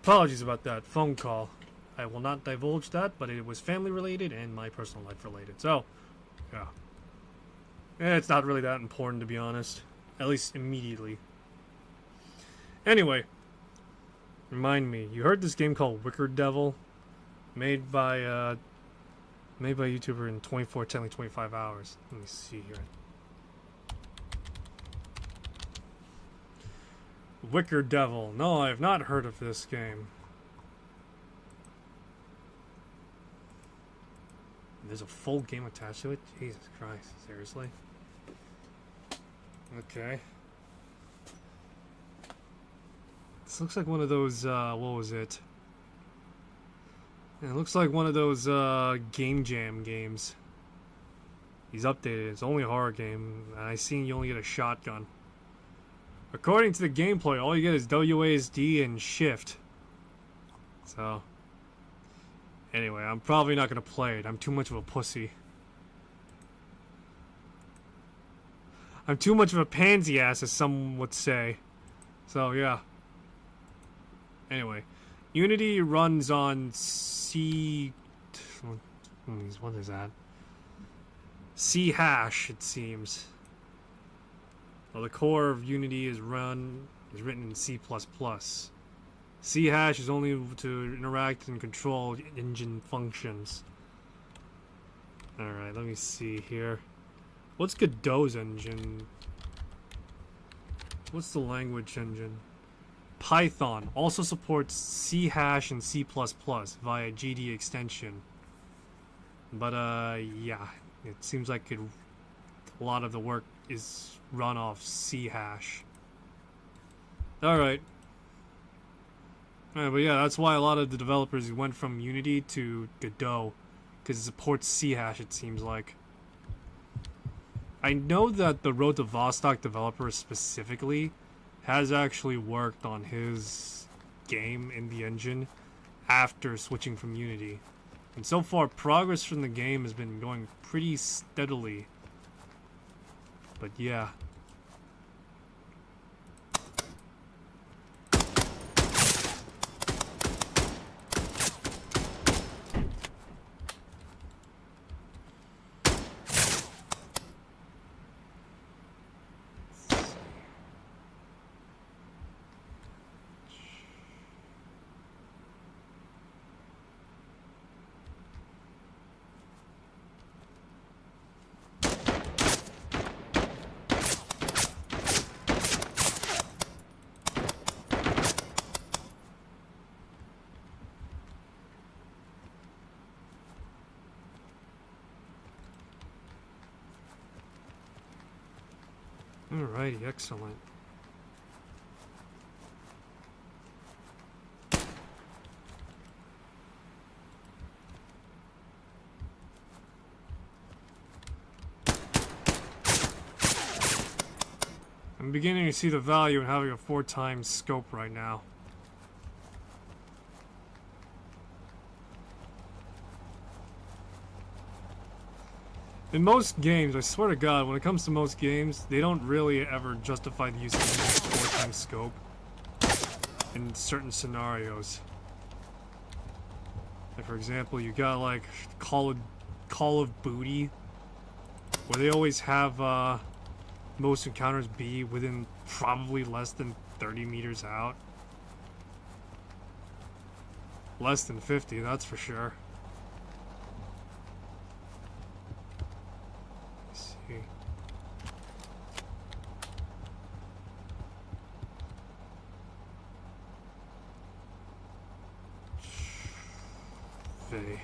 Apologies about that phone call. I will not divulge that, but it was family related and my personal life related. So, yeah. It's not really that important, to be honest. At least immediately. Anyway, remind me, you heard this game called Wicker Devil? Made by a YouTuber in 24, technically 25 hours. Let me see here. Wicker Devil. No, I have not heard of this game. There's a full game attached to it? Jesus Christ, seriously? Okay. This looks like one of those, what was it? It looks like one of those, Game Jam games. He's updated. It's only a horror game, and I seen you only get a shotgun. According to the gameplay, all you get is WASD and Shift. So, anyway, I'm probably not gonna play it. I'm too much of a pussy. I'm too much of a pansy ass, as some would say. So, yeah. Anyway, Unity runs on C... What is that? C hash, it seems. Well, the core of Unity is written in C++. C hash is only to interact and control engine functions. Alright, let me see here. What's Godot's engine? What's the language engine? Python also supports C hash and C++ via GD extension. But, yeah. It seems like a lot of the work is run off C hash. Alright. But yeah, that's why a lot of the developers went from Unity to Godot. Because it supports C hash, it seems like. I know that the Road to Vostok developer specifically has actually worked on his game in the engine after switching from Unity. And so far, progress from the game has been going pretty steadily. But yeah. Alrighty, excellent. I'm beginning to see the value in having a 4x scope right now. In most games, I swear to God, when it comes to most games, they don't really ever justify the use of a 4x scope in certain scenarios. Like, for example, you got like Call of Booty, where they always have most encounters be within probably less than 30 meters out. Less than 50, that's for sure. Let's see.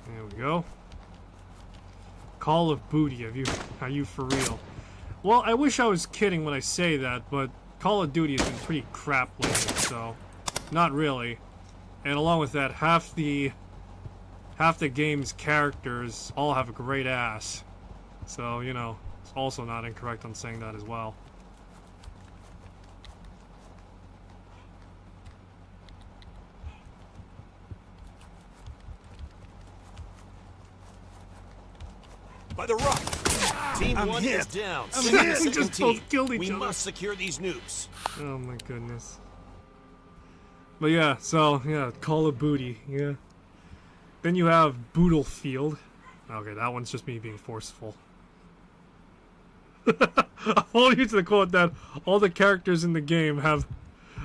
There we go. Call of Booty, are you for real? Well, I wish I was kidding when I say that, but Call of Duty has been pretty crap lately, so not really. And along with that, half the game's characters all have a great ass. So, you know, it's also not incorrect on saying that as well. By the rock. Team I'm 1 hit. is down. I'm Send hit. the We just second both team. killed each We other. must secure these nukes. Oh my goodness. But yeah, so, yeah, Call of Booty, yeah. Then you have Bootlefield. Okay, that one's just me being forceful. I'll use the quote that all the characters in the game have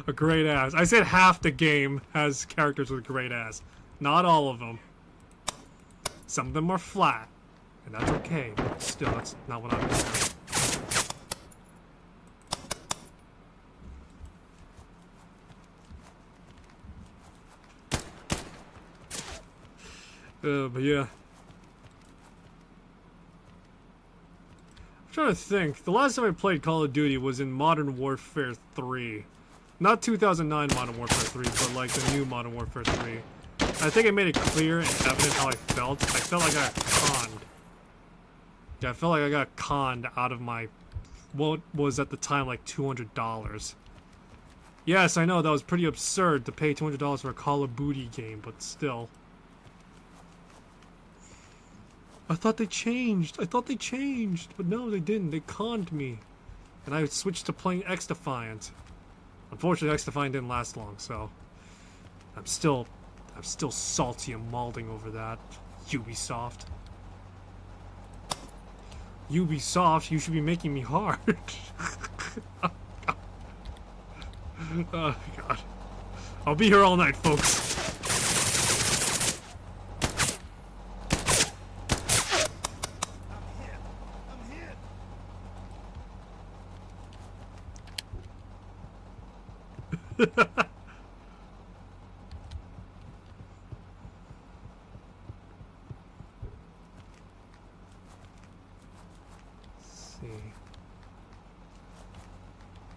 a great ass. I said half the game has characters with great ass. Not all of them. Some of them are flat. And that's okay, but still, that's not what I'm saying. But yeah. I'm trying to think. The last time I played Call of Duty was in Modern Warfare 3. Not 2009 Modern Warfare 3, but like the new Modern Warfare 3. I think I made it clear and evident how I felt. I felt like I got conned. Yeah, I felt like I got conned out of my, what was at the time like $200. Yes, I know, that was pretty absurd to pay $200 for a Call of Duty game, but still. I thought they changed. But no, they didn't. They conned me. And I switched to playing X-Defiant. Unfortunately, X-Defiant didn't last long, so I'm still salty and malding over that. Ubisoft. Ubisoft, you should be making me hard. Oh god. I'll be here all night, folks.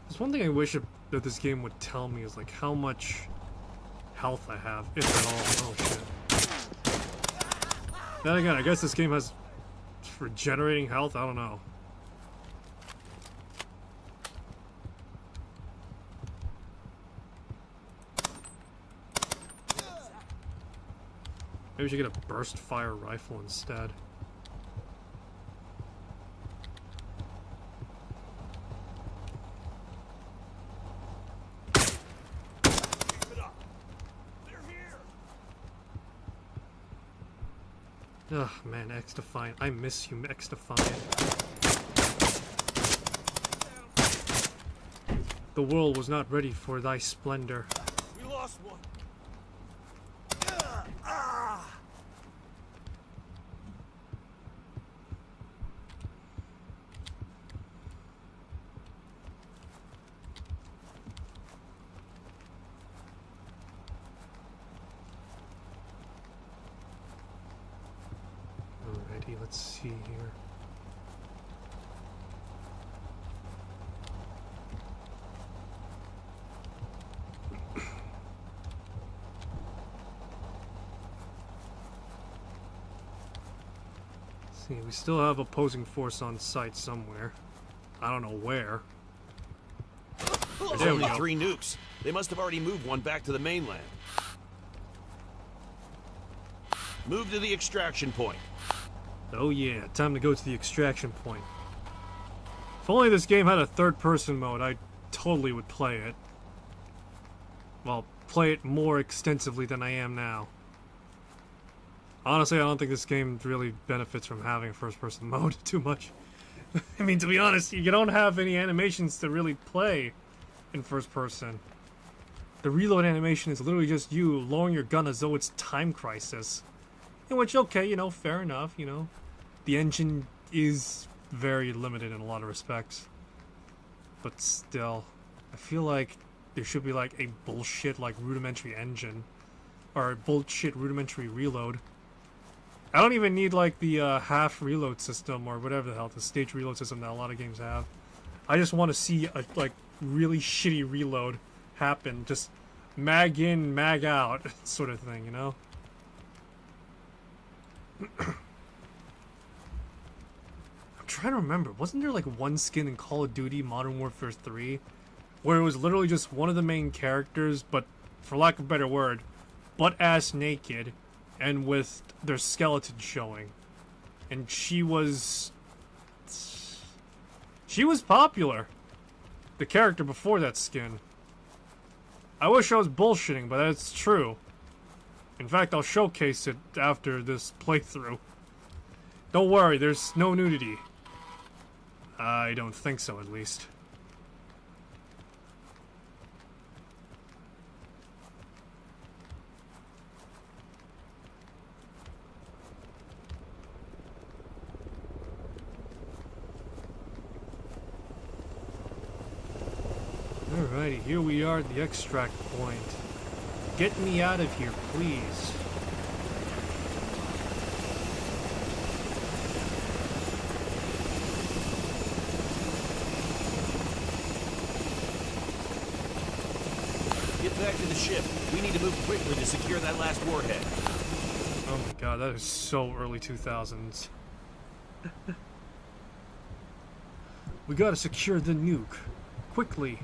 There's one thing I wish that this game would tell me is like how much health I have, if at all. Oh shit. Then again, I guess this game has regenerating health, I don't know. Maybe we should get a burst fire rifle instead. Ugh, man, X-Defiant. I miss you, X-Defiant. The world was not ready for thy splendor. We lost one. Alrighty, let's see here. See, we still have opposing force on site somewhere. I don't know where. There's There we only go. 3 nukes. They must have already moved one back to the mainland. Move to the extraction point. Oh yeah, time to go to the extraction point. If only this game had a third-person mode, I totally would play it. Well, play it more extensively than I am now. Honestly, I don't think this game really benefits from having a first-person mode too much. I mean, to be honest, you don't have any animations to really play in first person. The reload animation is literally just you lowering your gun as though it's Time Crisis. In which, okay, you know, fair enough, you know. The engine is very limited in a lot of respects. But still, I feel like there should be like a bullshit like rudimentary engine. Or a bullshit rudimentary reload. I don't even need like the half reload system or whatever the hell, the stage reload system that a lot of games have. I just want to see a like really shitty reload happen. Just mag in, mag out sort of thing, you know? I'm trying to remember. Wasn't there like one skin in Call of Duty Modern Warfare 3 where it was literally just one of the main characters, but for lack of a better word, butt-ass naked and with their skeleton showing? And she was popular. The character before that skin. I wish I was bullshitting, but that's true. In fact, I'll showcase it after this playthrough. Don't worry, there's no nudity. I don't think so, at least. Alrighty, here we are at the extract point. Get me out of here, please. Get back to the ship. We need to move quickly to secure that last warhead. Oh my god, that is so early 2000s. We gotta secure the nuke. Quickly.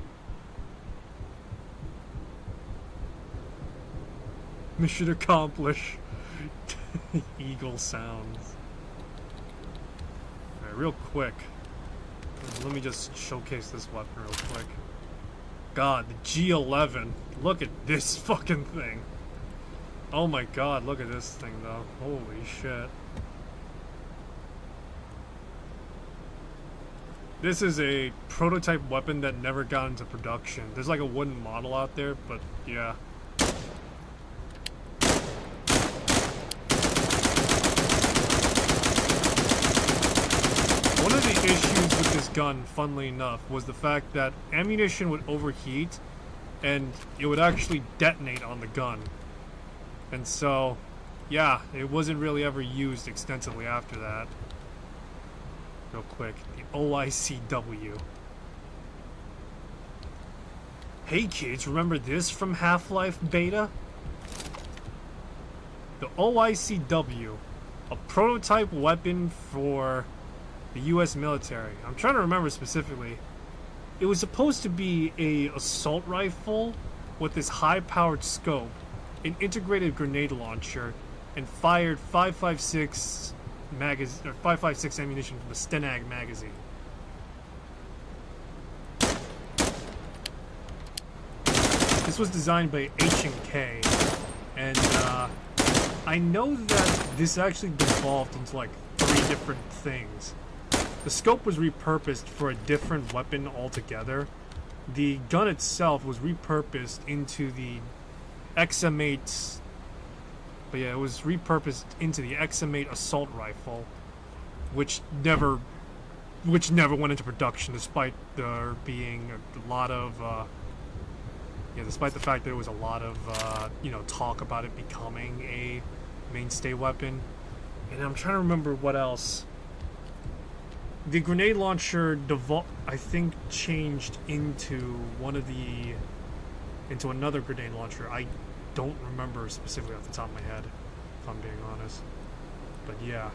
Mission accomplished. Eagle sounds. Alright, real quick. Let me just showcase this weapon real quick. God, the G11. Look at this fucking thing. Oh my god, look at this thing though. Holy shit. This is a prototype weapon that never got into production. There's like a wooden model out there, but yeah. One of the issues with this gun, funnily enough, was the fact that ammunition would overheat and it would actually detonate on the gun. And so, yeah, it wasn't really ever used extensively after that. Real quick, the OICW. Hey kids, remember this from Half-Life Beta? The OICW, a prototype weapon for the US military. I'm trying to remember specifically. It was supposed to be a assault rifle with this high-powered scope, an integrated grenade launcher, and fired 5.56 ammunition from a Stenag magazine. This was designed by H&K, and I know that this actually devolved into like 3 different things. The scope was repurposed for a different weapon altogether. The gun itself was repurposed into the XM8, but yeah, it was repurposed into the XM8 assault rifle, which never went into production, despite there being a lot of, despite the fact that there was a lot of, talk about it becoming a mainstay weapon. And I'm trying to remember what else. The grenade launcher, I think, changed into into another grenade launcher. I don't remember specifically off the top of my head, if I'm being honest. But yeah,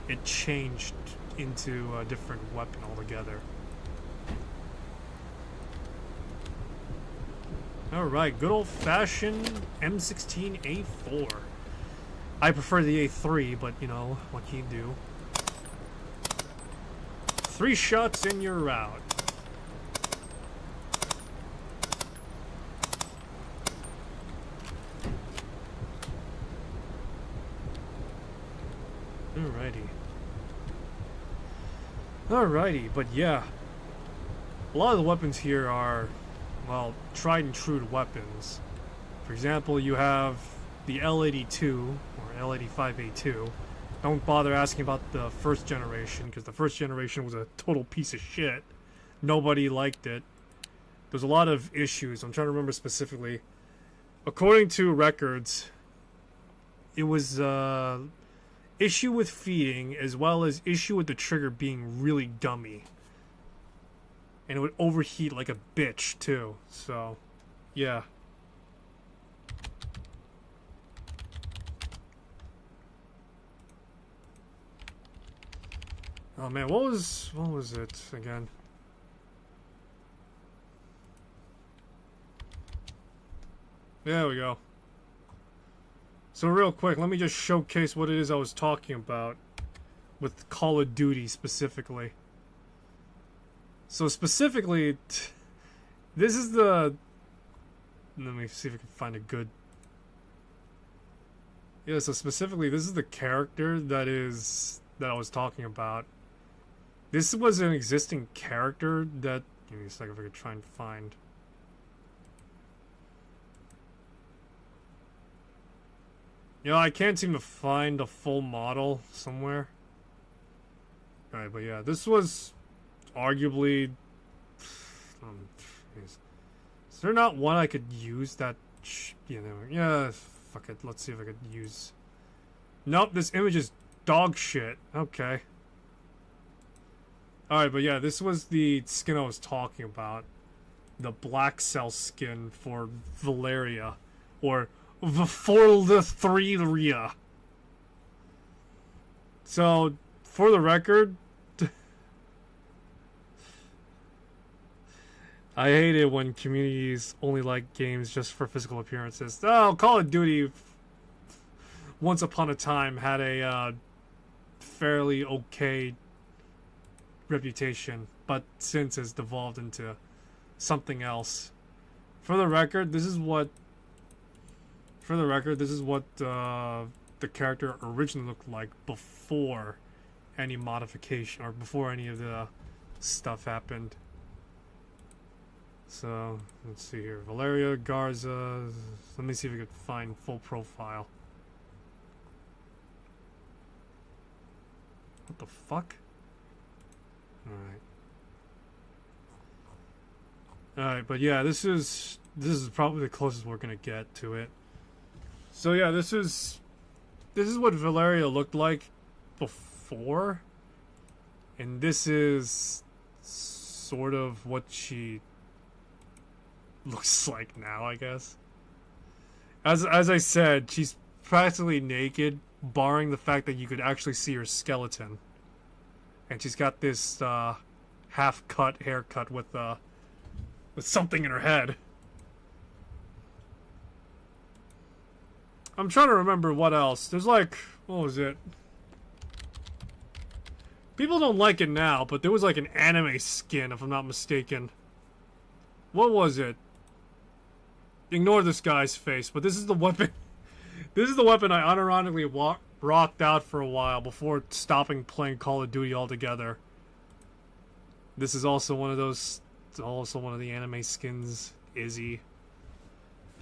it changed into a different weapon altogether. Alright, good old-fashioned M16A4. I prefer the A3, but, you know, what can you do? 3 shots and you're out. Alrighty, but yeah. A lot of the weapons here are, well, tried and true weapons. For example, you have the L82, or L85A2. Don't bother asking about the first generation, because the first generation was a total piece of shit. Nobody liked it. There's a lot of issues. I'm trying to remember specifically. According to records, it was issue with feeding, as well as issue with the trigger being really gummy. And it would overheat like a bitch, too. So, yeah. Oh man, what was it again? There we go. So real quick, let me just showcase what it is I was talking about with Call of Duty specifically. So specifically, this is the... Let me see if I can find a good... Yeah, so specifically, this is the character that I was talking about. This was an existing character that... Give me a second if I could try and find... You know, I can't seem to find a full model somewhere. Alright, but yeah, this was arguably... Is there not one I could use that... yeah, fuck it. Let's see if I could use... Nope, this image is dog shit. Okay. Alright, but yeah, this was the skin I was talking about. The Black Cell skin for Valeria. Or... Vforlithria. So, for the record, I hate it when communities only like games just for physical appearances. Oh, Call of Duty, once upon a time, had a fairly okay reputation, but since has devolved into something else. For the record, this is what the character originally looked like before any modification or before any of the stuff happened. So, let's see here. Valeria Garza. Let me see if we could find full profile. What the fuck? Alright. Alright, but yeah, this is probably the closest we're gonna get to it. So yeah, this is what Valeria looked like before, and this is sort of what she looks like now, I guess. As I said, she's practically naked, barring the fact that you could actually see her skeleton, and she's got this half-cut haircut with something in her head. I'm trying to remember what else. There's like, what was it? People don't like it now, but there was like an anime skin, if I'm not mistaken. What was it? Ignore this guy's face, but this is the weapon. This is the weapon I unironically rocked out for a while before stopping playing Call of Duty altogether. This is also one of those, also one of the anime skins, Izzy.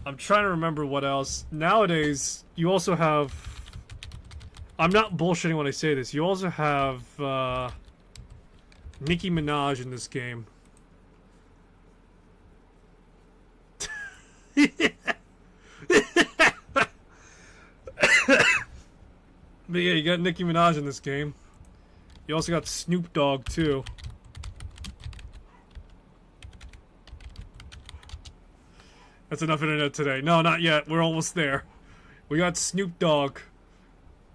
I'm trying to remember what else. Nowadays, you also have... I'm not bullshitting when I say this. You also have Nicki Minaj in this game. But yeah, you got Nicki Minaj in this game. You also got Snoop Dogg too. That's enough internet today. No, not yet. We're almost there. We got Snoop Dogg.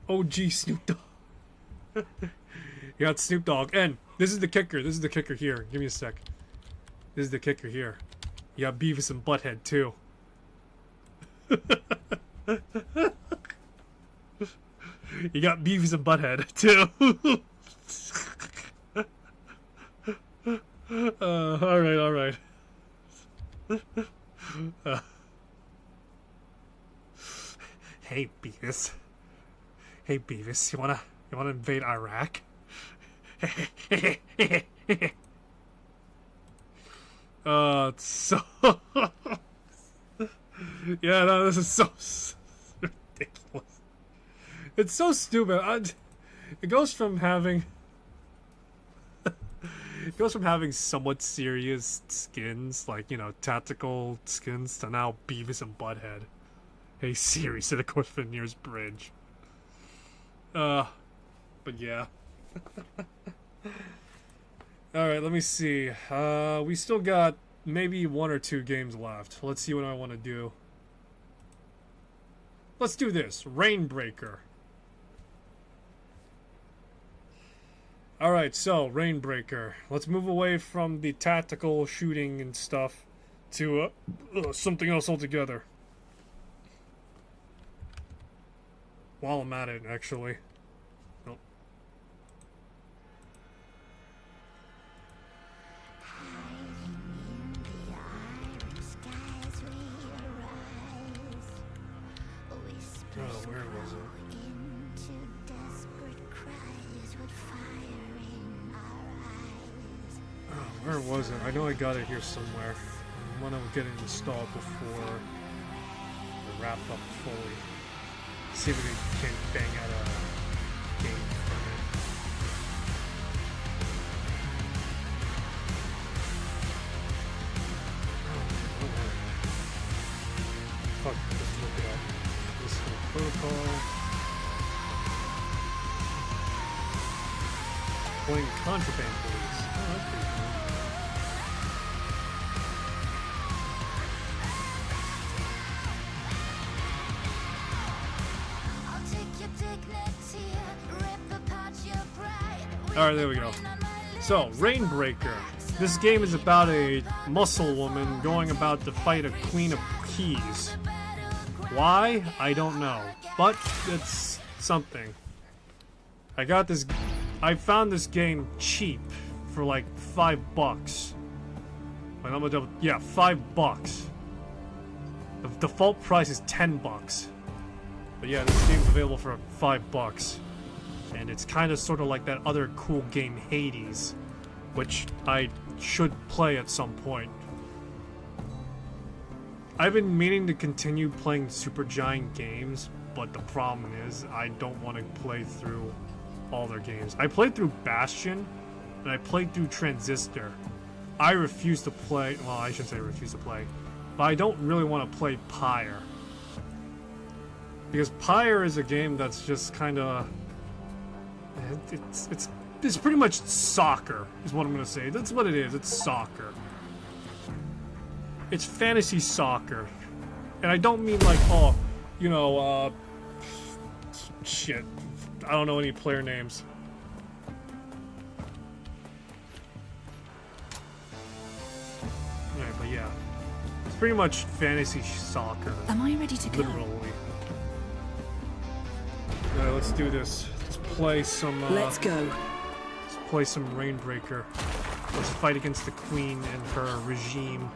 OG Snoop Dogg. You got Snoop Dogg. And this is the kicker. This is the kicker here. Give me a sec. This is the kicker here. You got Beavis and Butthead too. You got Beavis and Butthead too. Alright. Hey Beavis. Hey Beavis, you wanna invade Iraq? It's so yeah, no, this is so ridiculous. It's so stupid. It goes from having somewhat serious skins, like, you know, tactical skins, to now Beavis and Butthead. Hey Siri, sit across the bridge. But yeah. Alright, let me see. We still got maybe 1 or 2 games left. Let's see what I want to do. Let's do this. Rainbreaker. Alright, so, Rainbreaker. Let's move away from the tactical shooting and stuff to something else altogether. While I'm at it, actually. Nope. Oh, where was it? Oh, where was it? I know I got it here somewhere. I want to get it installed before I wrap up fully. See if we can bang out a game from it. Fuck, let's look it up. This is the protocol. Playing Contraband Police. Oh, that's pretty cool. Alright, there we go. So, Rainbreaker. This game is about a muscle woman going about to fight a queen of keys. Why? I don't know. But it's something. I found this game cheap for like $5. Wait, I'm gonna double. Yeah, $5. The default price is $10. But yeah, this game's available for $5. And it's kind of sort of like that other cool game Hades, which I should play at some point. I've been meaning to continue playing Supergiant games, but the problem is I don't want to play through all their games. I played through Bastion, and I played through Transistor. I refuse to play, well, I shouldn't say refuse to play, but I don't really want to play Pyre. Because Pyre is a game that's just kind of... It's pretty much soccer, is what I'm gonna say. That's what it is. It's soccer. It's fantasy soccer, and I don't mean like, oh, you know, shit. I don't know any player names. Alright, but yeah, it's pretty much fantasy soccer. Am I ready to go? Literally. Alright, let's do this. Play some Let's go. Let's play some Rainbreaker. Let's fight against the queen and her regime.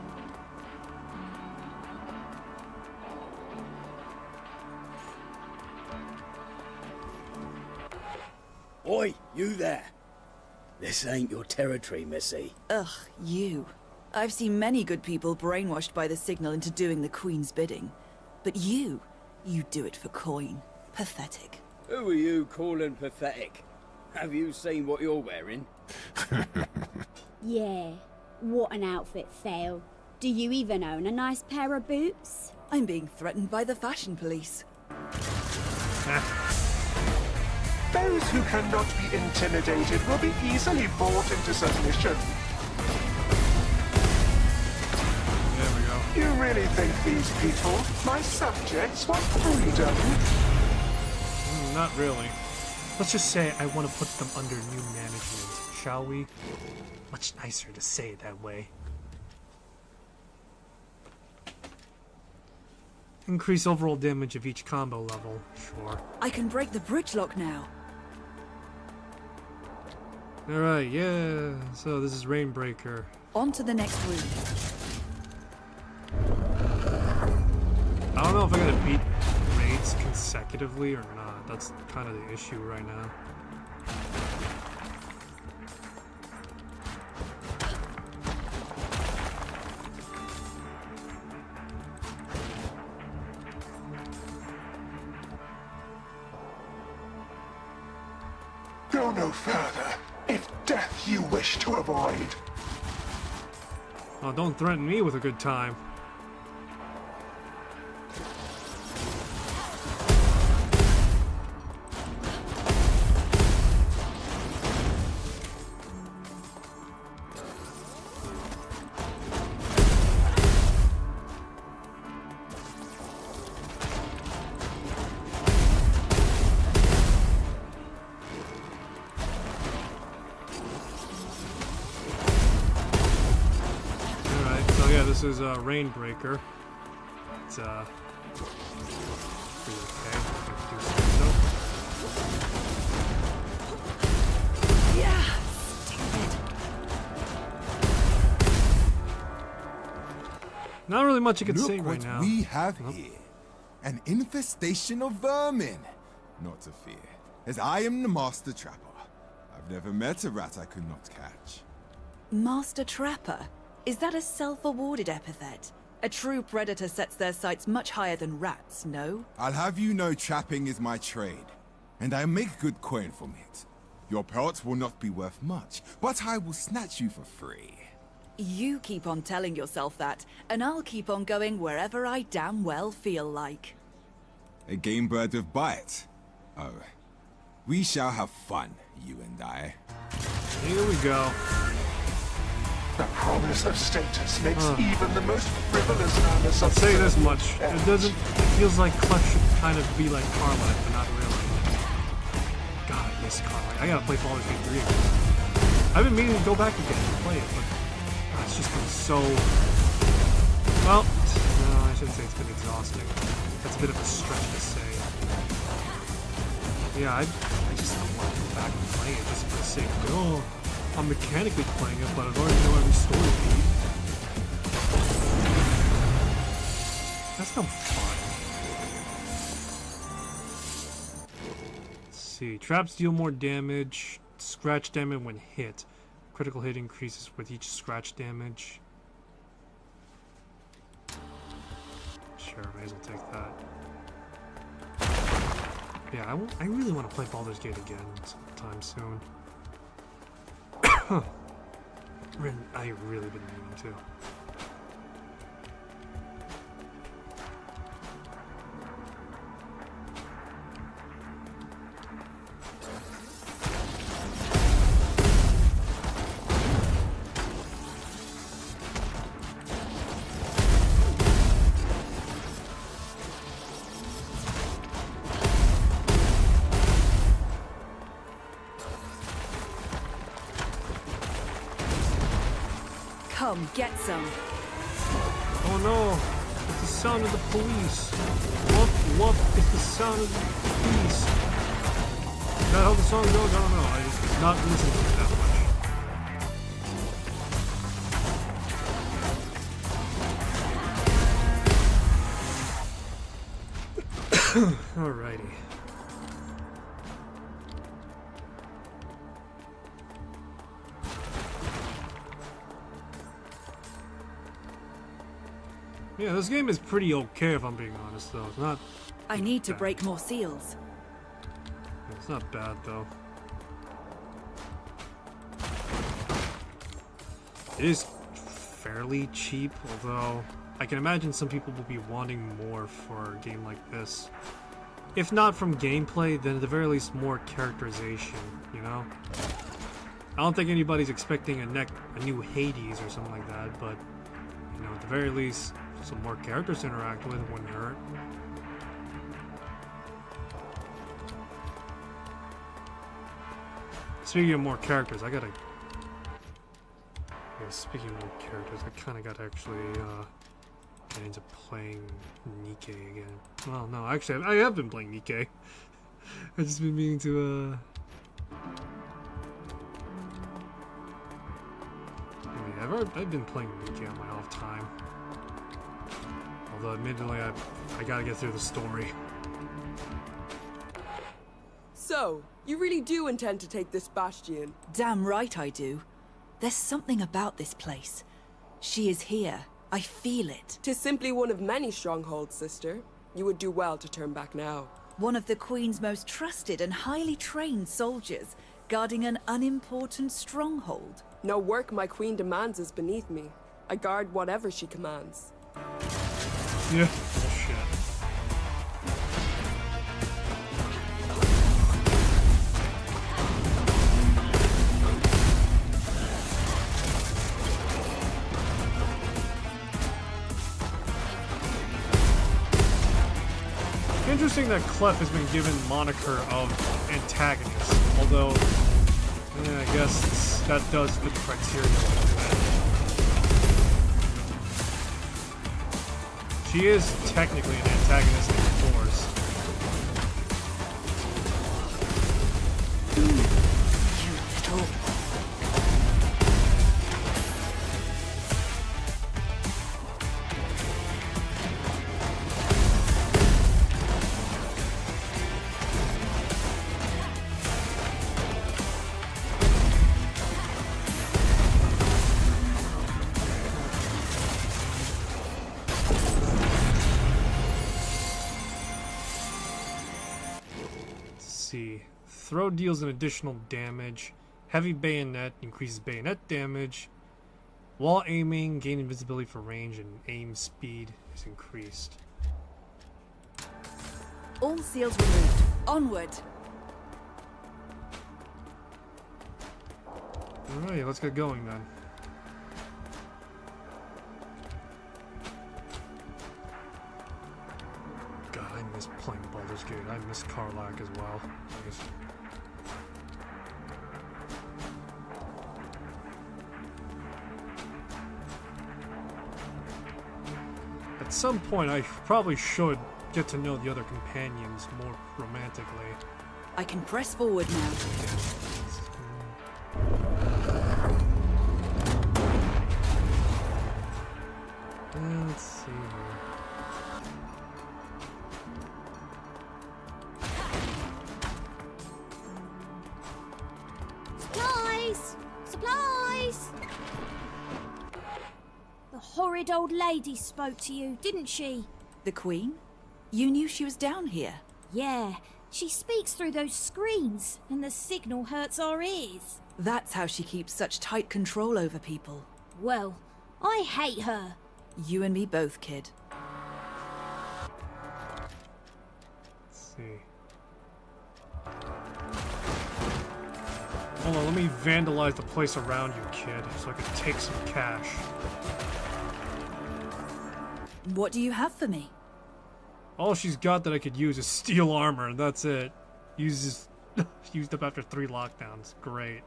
Oi, you there. This ain't your territory, missy. Ugh, you. I've seen many good people brainwashed by the signal into doing the Queen's bidding. But you do it for coin. Pathetic. Who are you calling pathetic? Have you seen what you're wearing? Yeah, what an outfit fail. Do you even own a nice pair of boots? I'm being threatened by the fashion police. Those who cannot be intimidated will be easily brought into submission. There we go. You really think these people, my subjects, want freedom? Not really. Let's just say I want to put them under new management, shall we? Much nicer to say it that way. Increase overall damage of each combo level, sure. I can break the bridge lock now. Alright, yeah. So this is Rainbreaker. On to the next room. I don't know if I gotta beat raids consecutively or not. That's kind of the issue right now. Go no further, if death you wish to avoid. Oh, don't threaten me with a good time. So yeah, this is Rainbreaker. It's pretty okay. Do so. Yeah. Not really much you can Look say what right now. we have Nope. here. An infestation of vermin. Not to fear, as I am the Master Trapper. I've never met a rat I could not catch. Master Trapper? Is that a self-awarded epithet? A true predator sets their sights much higher than rats, no? I'll have you know trapping is my trade, and I make good coin from it. Your pelts will not be worth much, but I will snatch you for free. You keep on telling yourself that, and I'll keep on going wherever I damn well feel like. A game bird with bite. Oh, we shall have fun, you and I. Here we go. The promise of status makes even the most frivolous man a I'll say this much. It feels like Clef should kind of be like Carmine, but not really. God, I miss Carmine. I gotta play Baldur's Gate 3 again. I've been meaning to go back again and play it, but God, it's just been so... Well, no, I shouldn't say it's been exhausting. That's a bit of a stretch to say. Yeah, I just don't want to go back and play it just for the sake of it. Oh, I'm mechanically playing it, but I already know every story beat. That's no fun. Let's see. Traps deal more damage. Scratch damage when hit. Critical hit increases with each scratch damage. Sure, may as well take that. Yeah, I really want to play Baldur's Gate again sometime soon. I really been meaning to. Come, get some. Oh no! It's the sound of the police! Woof, woof, it's the sound of the police! Is that how the song goes? I don't know. I just not listened to it that much. Alrighty. Yeah, this game is pretty okay if I'm being honest though. It's not... I need to bad. break more seals. It's not bad though. It is fairly cheap, although I can imagine some people will be wanting more for a game like this. If not from gameplay, then at the very least more characterization, you know? I don't think anybody's expecting a new Hades or something like that, but, you know, at the very least, some more characters to interact with wouldn't hurt. Speaking of more characters, I gotta... Yeah, speaking of more characters, I kinda gotta actually, get into playing Nikke again. Well, no, actually, I have been playing Nikke. I've just been meaning to, I've been playing Nikke on my off time. Although, admittedly, I gotta get through the story. So, you really do intend to take this bastion? Damn right I do. There's something about this place. She is here. I feel it. 'Tis simply one of many strongholds, sister. You would do well to turn back now. One of the Queen's most trusted and highly trained soldiers, guarding an unimportant stronghold. No work my queen demands is beneath me. I guard whatever she commands. Yeah, bullshit. Interesting that Clef has been given moniker of antagonist, although yeah, I guess that does fit the criteria. She is technically an antagonistic force. You little... See. Throw deals an additional damage. Heavy bayonet increases bayonet damage. While aiming, gain invisibility for range and aim speed is increased. All seals removed. Onward. Alright, let's get going then. God, I miss playing Baldur's Gate. I miss Karlach as well. At some point, I probably should get to know the other companions more romantically. I can press forward now. Let's see here. Supplies! Supplies! The horrid old lady spoke to you, didn't she? The Queen? You knew she was down here? Yeah, she speaks through those screens, and the signal hurts our ears. That's how she keeps such tight control over people. Well, I hate her. You and me both, kid. Let's see. Hold on, let me vandalize the place around you, kid, so I can take some cash. What do you have for me? All she's got that I could use is steel armor, and that's it. Used up after 3 lockdowns. Great.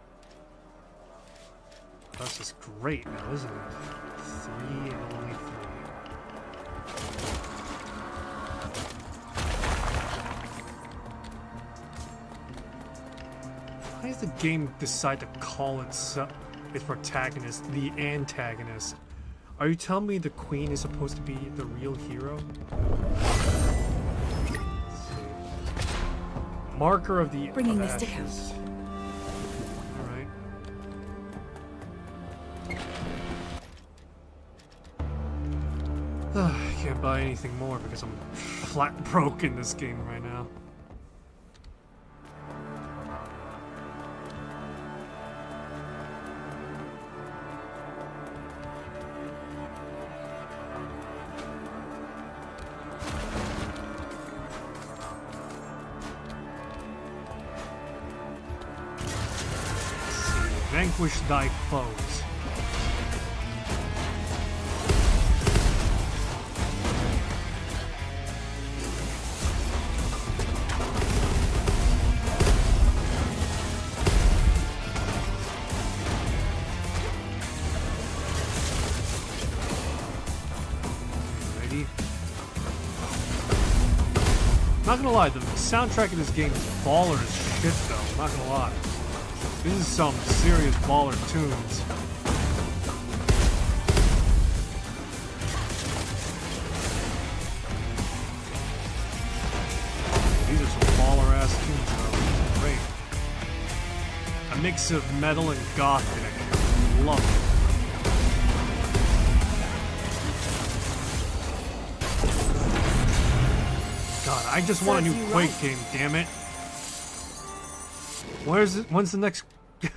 That's just great now, isn't it? 3 and only 3. Why does the game decide to call its protagonist the antagonist? Are you telling me the Queen is supposed to be the real hero? Let's see. Marker of the Bringing of this to ashes. All right. I can't buy anything more because I'm flat broke in this game right now. Vanquish thy foes. Ready? Not gonna lie, the soundtrack of this game is baller as shit though, I'm not gonna lie. This is some serious baller tunes. These are some baller ass tunes though. Great. A mix of metal and gothic. Love it. God, I just want a new Quake game, damn it. When's the next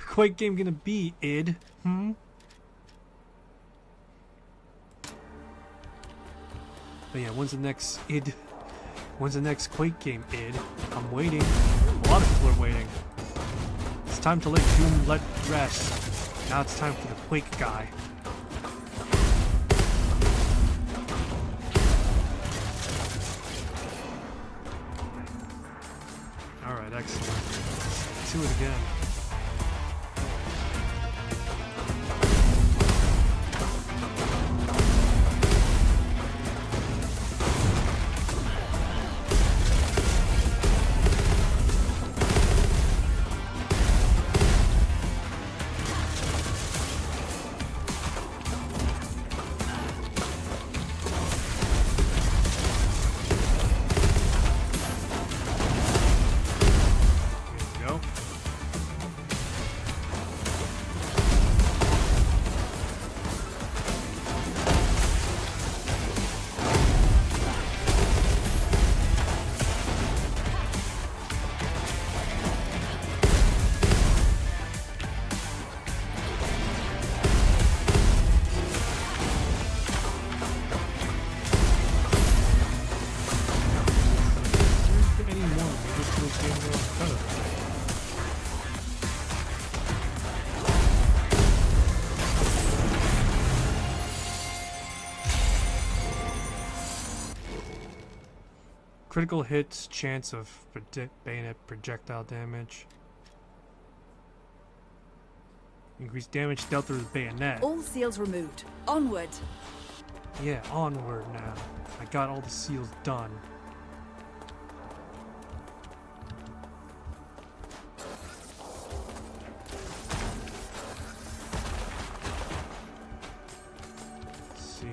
Quake game gonna be, id? But yeah, when's the next Quake game, id? I'm waiting. A lot of people are waiting. It's time to let Doom let rest. Now it's time for the Quake guy. Alright, excellent. Let's do it again. Critical hits, chance of bayonet projectile damage. Increased damage dealt through the bayonet. All seals removed. Onward. Yeah, onward now. I got all the seals done. Let's see.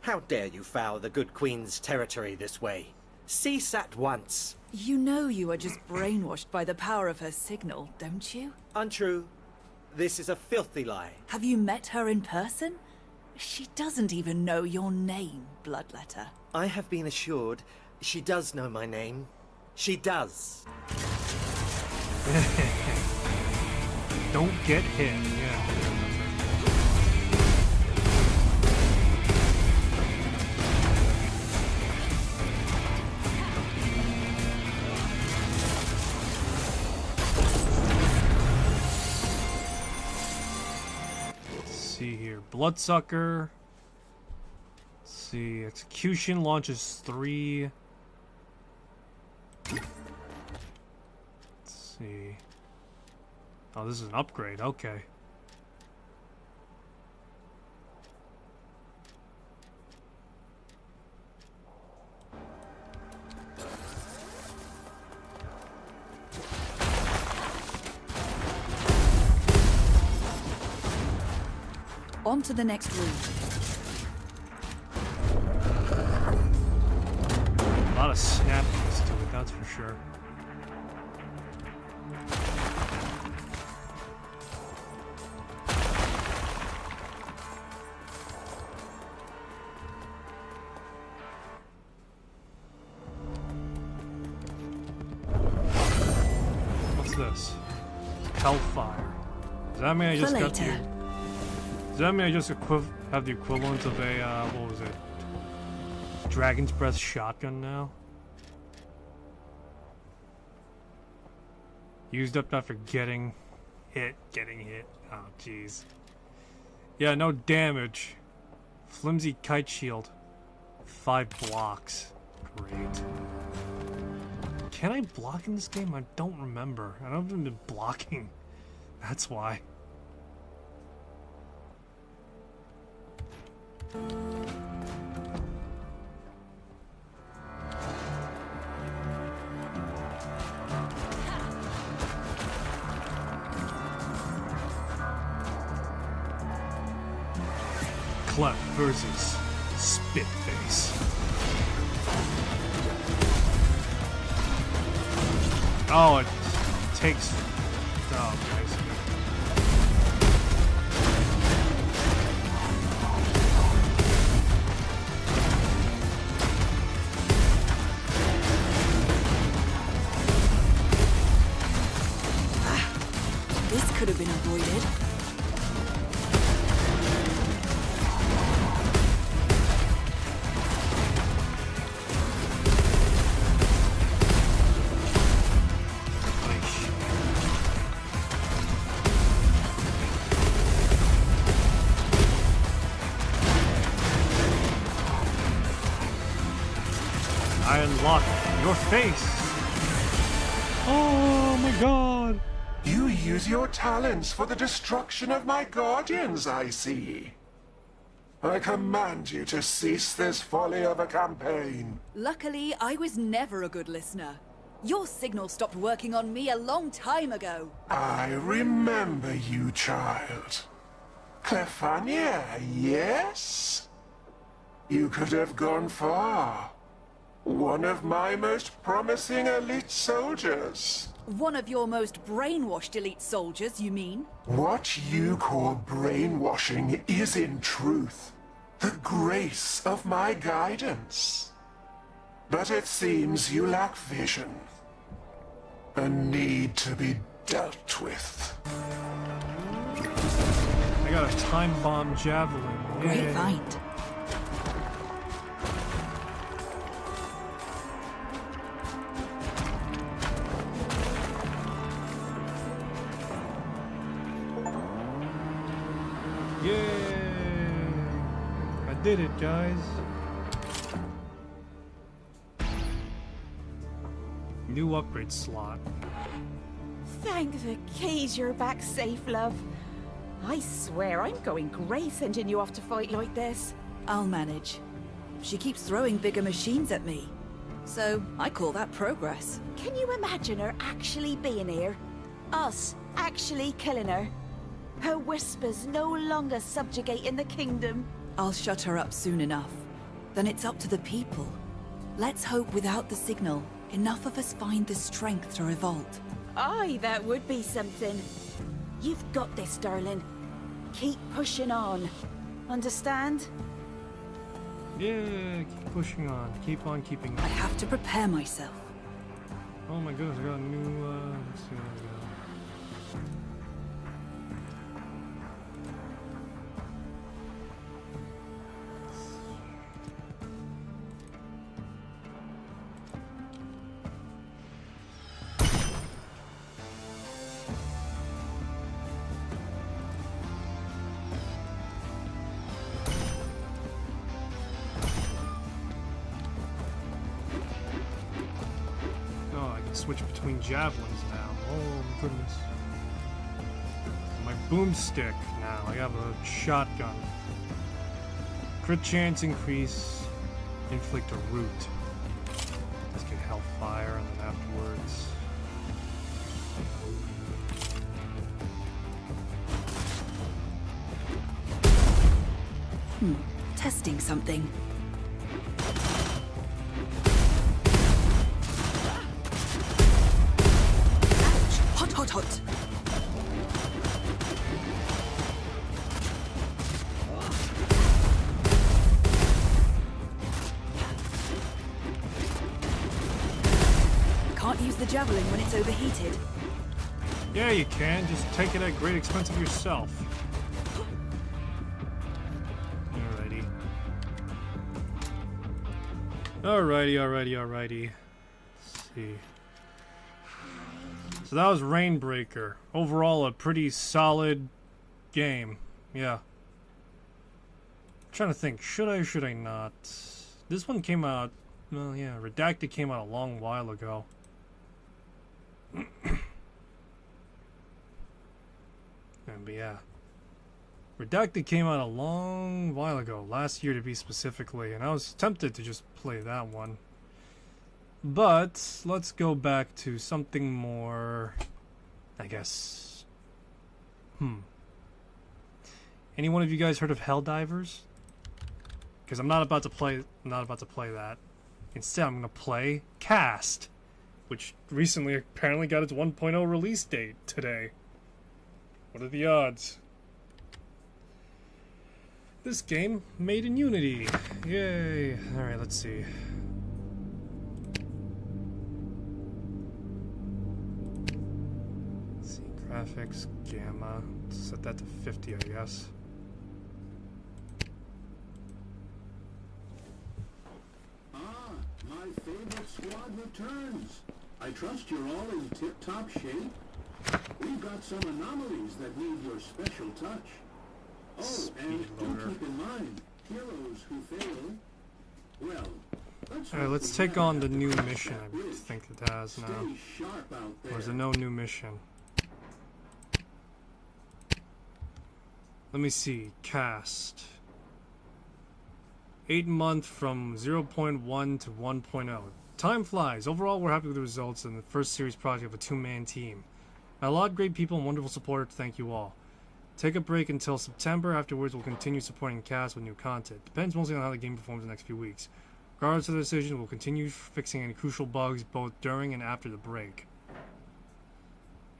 How dare you foul the good queen's territory this way? Cease at once. You know you are just brainwashed by the power of her signal, don't you? Untrue. This is a filthy lie. Have you met her in person? She doesn't even know your name, Bloodletter. I have been assured she does know my name. She does. Don't get hit, yeah. See here, Bloodsucker. Let's see, Execution launches 3. Let's see. Oh, this is an upgrade. Okay. On to the next room. A lot of snappiness to it, that's for sure. What's this? Hellfire. Does that mean I just got the... Does that mean I just have the equivalent of a, what was it? Dragon's Breath shotgun now? Used up after getting hit. Oh, jeez. Yeah, no damage. Flimsy kite shield. 5 blocks. Great. Can I block in this game? I don't remember. I haven't been blocking. That's why. Clef versus Spitface. Oh, it takes... Oh, guys. This could have been avoided. I unlock your face. Oh my god. You use your talents for the destruction of my guardians, I see. I command you to cease this folly of a campaign. Luckily, I was never a good listener. Your signal stopped working on me a long time ago. I remember you, child. Clefania, yes? You could have gone far. One of my most promising elite soldiers. One of your most brainwashed elite soldiers, you mean? What you call brainwashing is in truth the grace of my guidance. But it seems you lack vision. A need to be dealt with. I got a time bomb javelin. Great Yay. find. Yay! I did it, guys. New upgrade slot. Thank the keys you're back safe, love. I swear I'm going grey sending you off to fight like this. I'll manage. She keeps throwing bigger machines at me. So, I call that progress. Can you imagine her actually being here? Us actually killing her? Her whispers no longer subjugating the kingdom? I'll shut her up soon enough. Then it's up to the people. Let's hope without the signal, enough of us find the strength to revolt. Aye, that would be something. You've got this, darling. Keep pushing on. Understand? Yeah, keep pushing on. Keep on keeping on. I have to prepare myself. Oh my goodness, I got a new, let's see what I got. Switch between javelins now. Oh my goodness. My boomstick now. I have a shotgun. Crit chance increase. Inflict a root. Let's get Hellfire and then afterwards. Testing something. Hot. Can't use the javelin when it's overheated. Yeah, you can. Just take it at great expense of yourself. Alrighty. Let's see. So that was Rainbreaker. Overall, a pretty solid game. Yeah. I'm trying to think, should I or should I not? This one came out, well, yeah, Redacted came out a long while ago. But yeah. Redacted came out a long while ago, last year to be specifically, and I was tempted to just play that one. But let's go back to something more, I guess. Any one of you guys heard of Helldivers? Because I'm not about to play that. Instead, I'm gonna play Cast, which recently apparently got its 1.0 release date today. What are the odds? This game made in Unity. Yay! All right, let's see. Graphics, gamma, set that to 50, I guess. My favorite squad returns. I trust you're all in tip-top shape. We've got some anomalies that need your special touch. Oh, and do keep in mind, heroes who fail, well, alright, let's take on the new mission I think it has now. Or is there no new mission? Let me see. Cast. 8 months from 0.1 to 1.0. Time flies. Overall, we're happy with the results in the first series project of a two-man team. A lot of great people and wonderful support to thank you all. Take a break until September. Afterwards, we'll continue supporting Cast with new content. Depends mostly on how the game performs in the next few weeks. Regardless of the decision, we'll continue fixing any crucial bugs both during and after the break.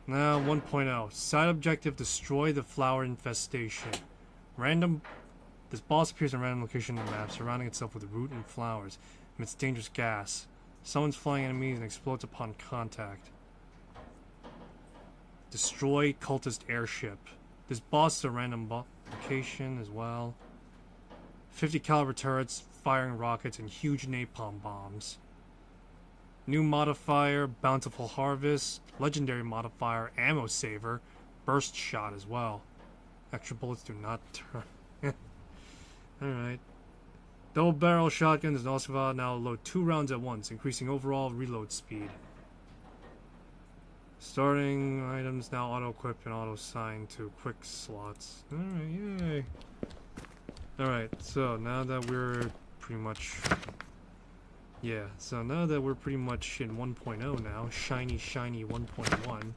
Now, 1.0. Side objective, destroy the flower infestation. This boss appears in a random location in the map, surrounding itself with root and flowers. Emits dangerous gas. Summons flying enemies and explodes upon contact. Destroy cultist airship. This boss is a random location as well. 50 caliber turrets, firing rockets, and huge napalm bombs. New modifier, Bountiful Harvest. Legendary modifier, Ammo Saver. Burst Shot as well. Extra bullets do not turn. Alright. Double barrel shotgun is also now load 2 rounds at once, increasing overall reload speed. Starting items now auto-equip and auto-assign to quick slots. Alright, yay. Alright, so now that we're pretty much... Yeah, so now that we're pretty much in 1.0 now, shiny 1.1,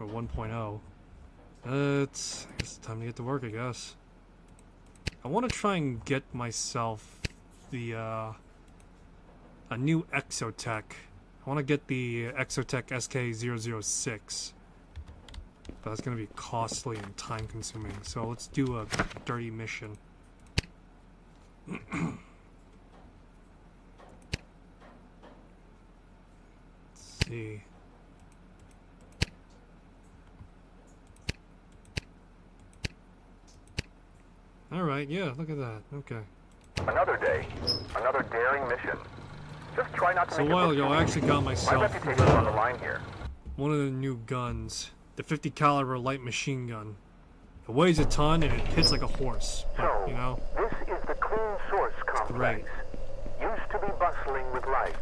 or 1.0, it's time to get to work, I guess. I want to try and get myself the, a new Exotech. I want to get the Exotech SK006, but that's going to be costly and time consuming, so let's do a dirty mission. See. Alright, yeah, look at that. Okay. Another day, another daring mission. Just try not to So a make while it ago, look I actually got My myself reputation is on the line here. one of the new guns, the 50 caliber light machine gun. It weighs a ton and it hits like a horse, but, you know, This is the Clean Source great. complex. Used to be bustling with life,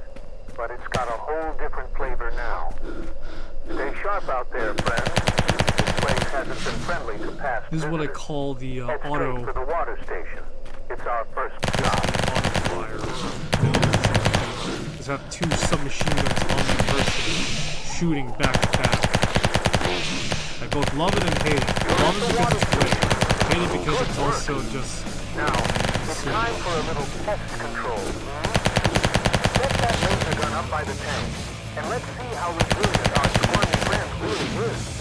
but it's got a whole different flavor now. Stay sharp out there, friends. This place hasn't been friendly to past This is what I visitors. call the Head straight auto for the water station. It's our first job. fire. Just have two submachine guns on the person, shooting back to back. I both love it and hate it. Love it because it's great. Hate it because it's also just... Now, it's time for a little pest control. Set that laser gun up by the tank, and let's see how resilient our squirmy friend really is.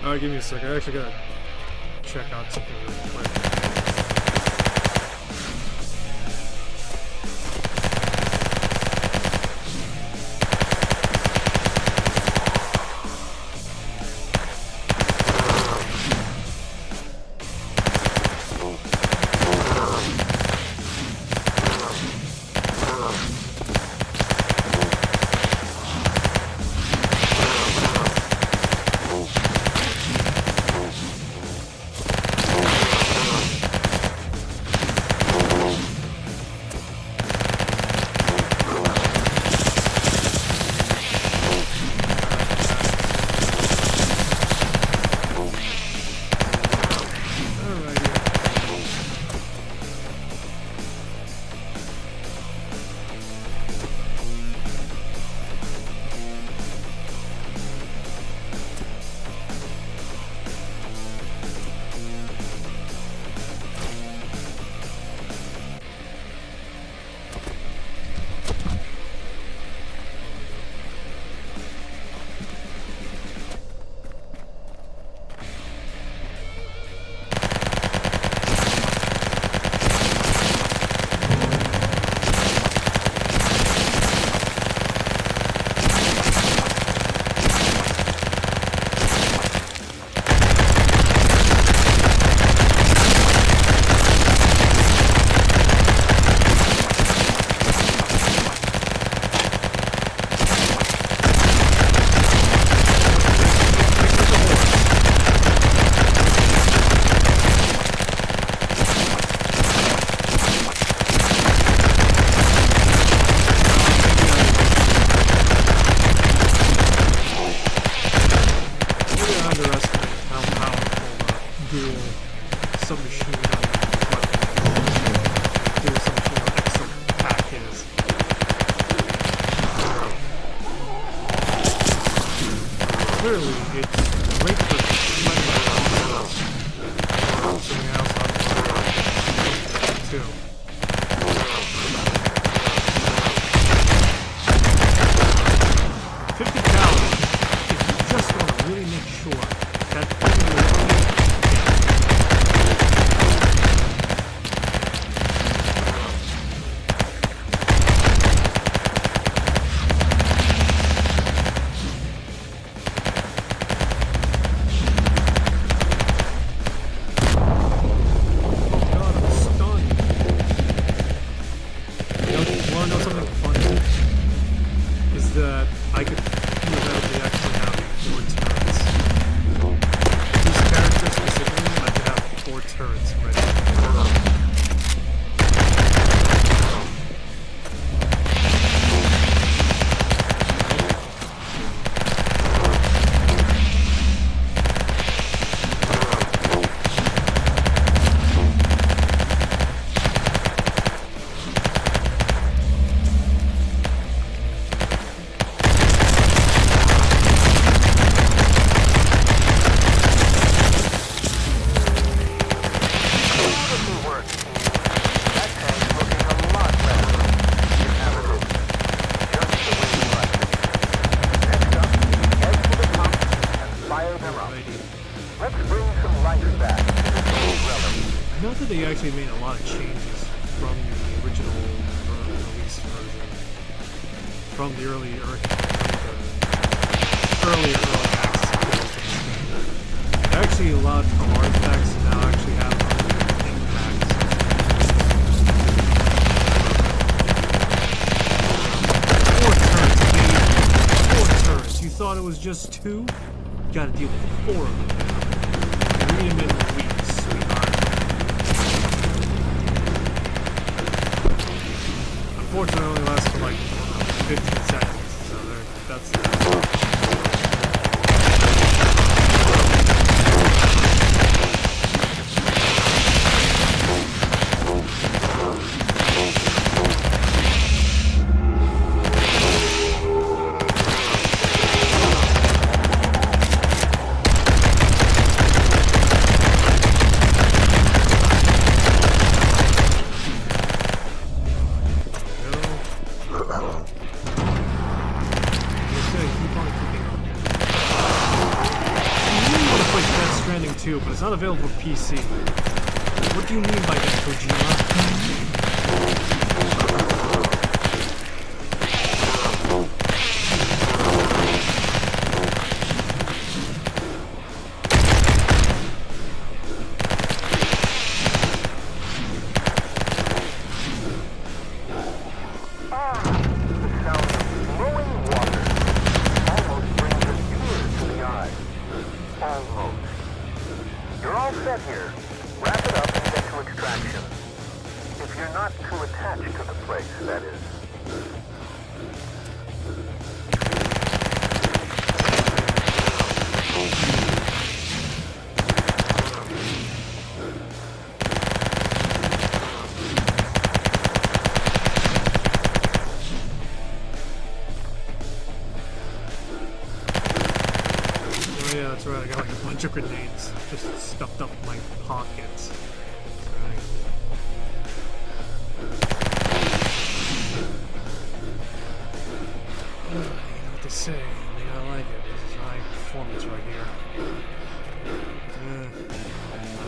Alright, give me a second. I actually gotta check out something really quick. clearly it's great for something else too. 50 calories, if you just want to really make sure that thing will blow them up. Let's bring some life back to this relic. I know that they actually made a lot of changes from the original release version, from the early access. They actually allowed for artifacts to now actually have impacts. 4 turns, baby. 4 turns. You thought it was just 2? You gotta deal with 4 of them. Read them in weeks, sweetheart. Unfortunately, it only lasts for like 15 seconds, so that's that. Too, but it's not available for PC. What do you mean by that, Kojima? You're all set here. Wrap it up and get to extraction. If you're not too attached to the place, that is. Yeah, that's right. I got like a bunch of grenades just stuffed up in my pockets. Right. You know what they say. They gotta like it. This is high performance right here.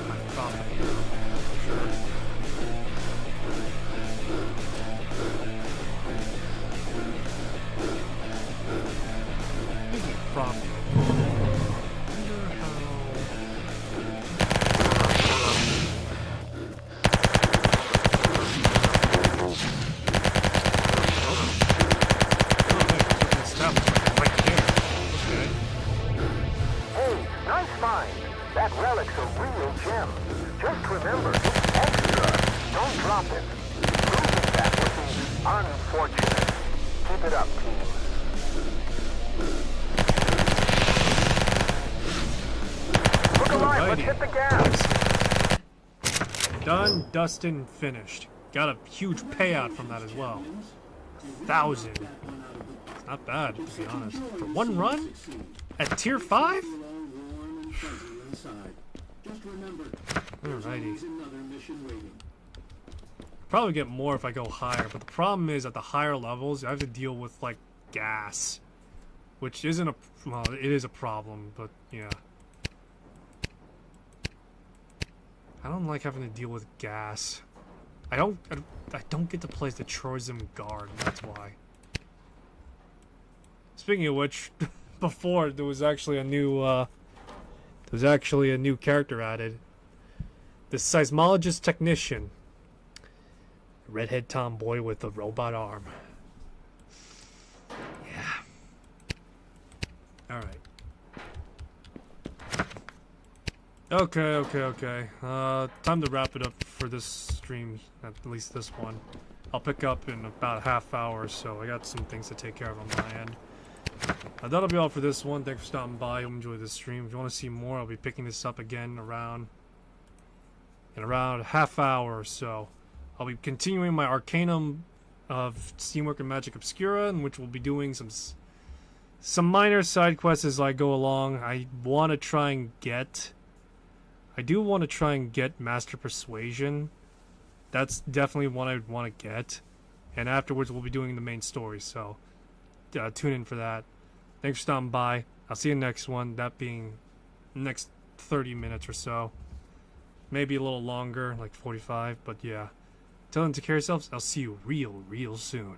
My profit, you know, for sure. Speaking of profit. That relic's a real gem. Just remember, it's extra. Don't drop it. Losing that would be unfortunate. Keep it up, team. Look alive, let's hit the gas. Done, dusted, finished. Got a huge payout from that as well. 1,000. It's not bad, to be honest. For one run? At tier 5? Alrighty. Probably get more if I go higher, but the problem is at the higher levels I have to deal with like gas, which isn't a well, it is a problem, but yeah. I don't like having to deal with gas. I don't get to play as the Troisième Garde, that's why. Speaking of which, before there was actually a new character added. The seismologist technician. Redhead tomboy with a robot arm. Yeah. Alright. Okay. Time to wrap it up for this stream, at least this one. I'll pick up in about a half hour or so. I got some things to take care of on my end. That'll be all for this one. Thanks for stopping by. Hope you enjoyed this stream. If you want to see more, I'll be picking this up again in around a half hour or so. I'll be continuing my Arcanum of Steamwork and Magic Obscura, in which we'll be doing some minor side quests as I go along. I do want to try and get Master Persuasion. That's definitely one I want to get. And afterwards we'll be doing the main story, so tune in for that. Thanks for stopping by. I'll see you next one, that being next 30 minutes or so. Maybe a little longer, like 45, but yeah. Tell them to take care of yourselves. I'll see you real soon.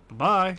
Bye-bye.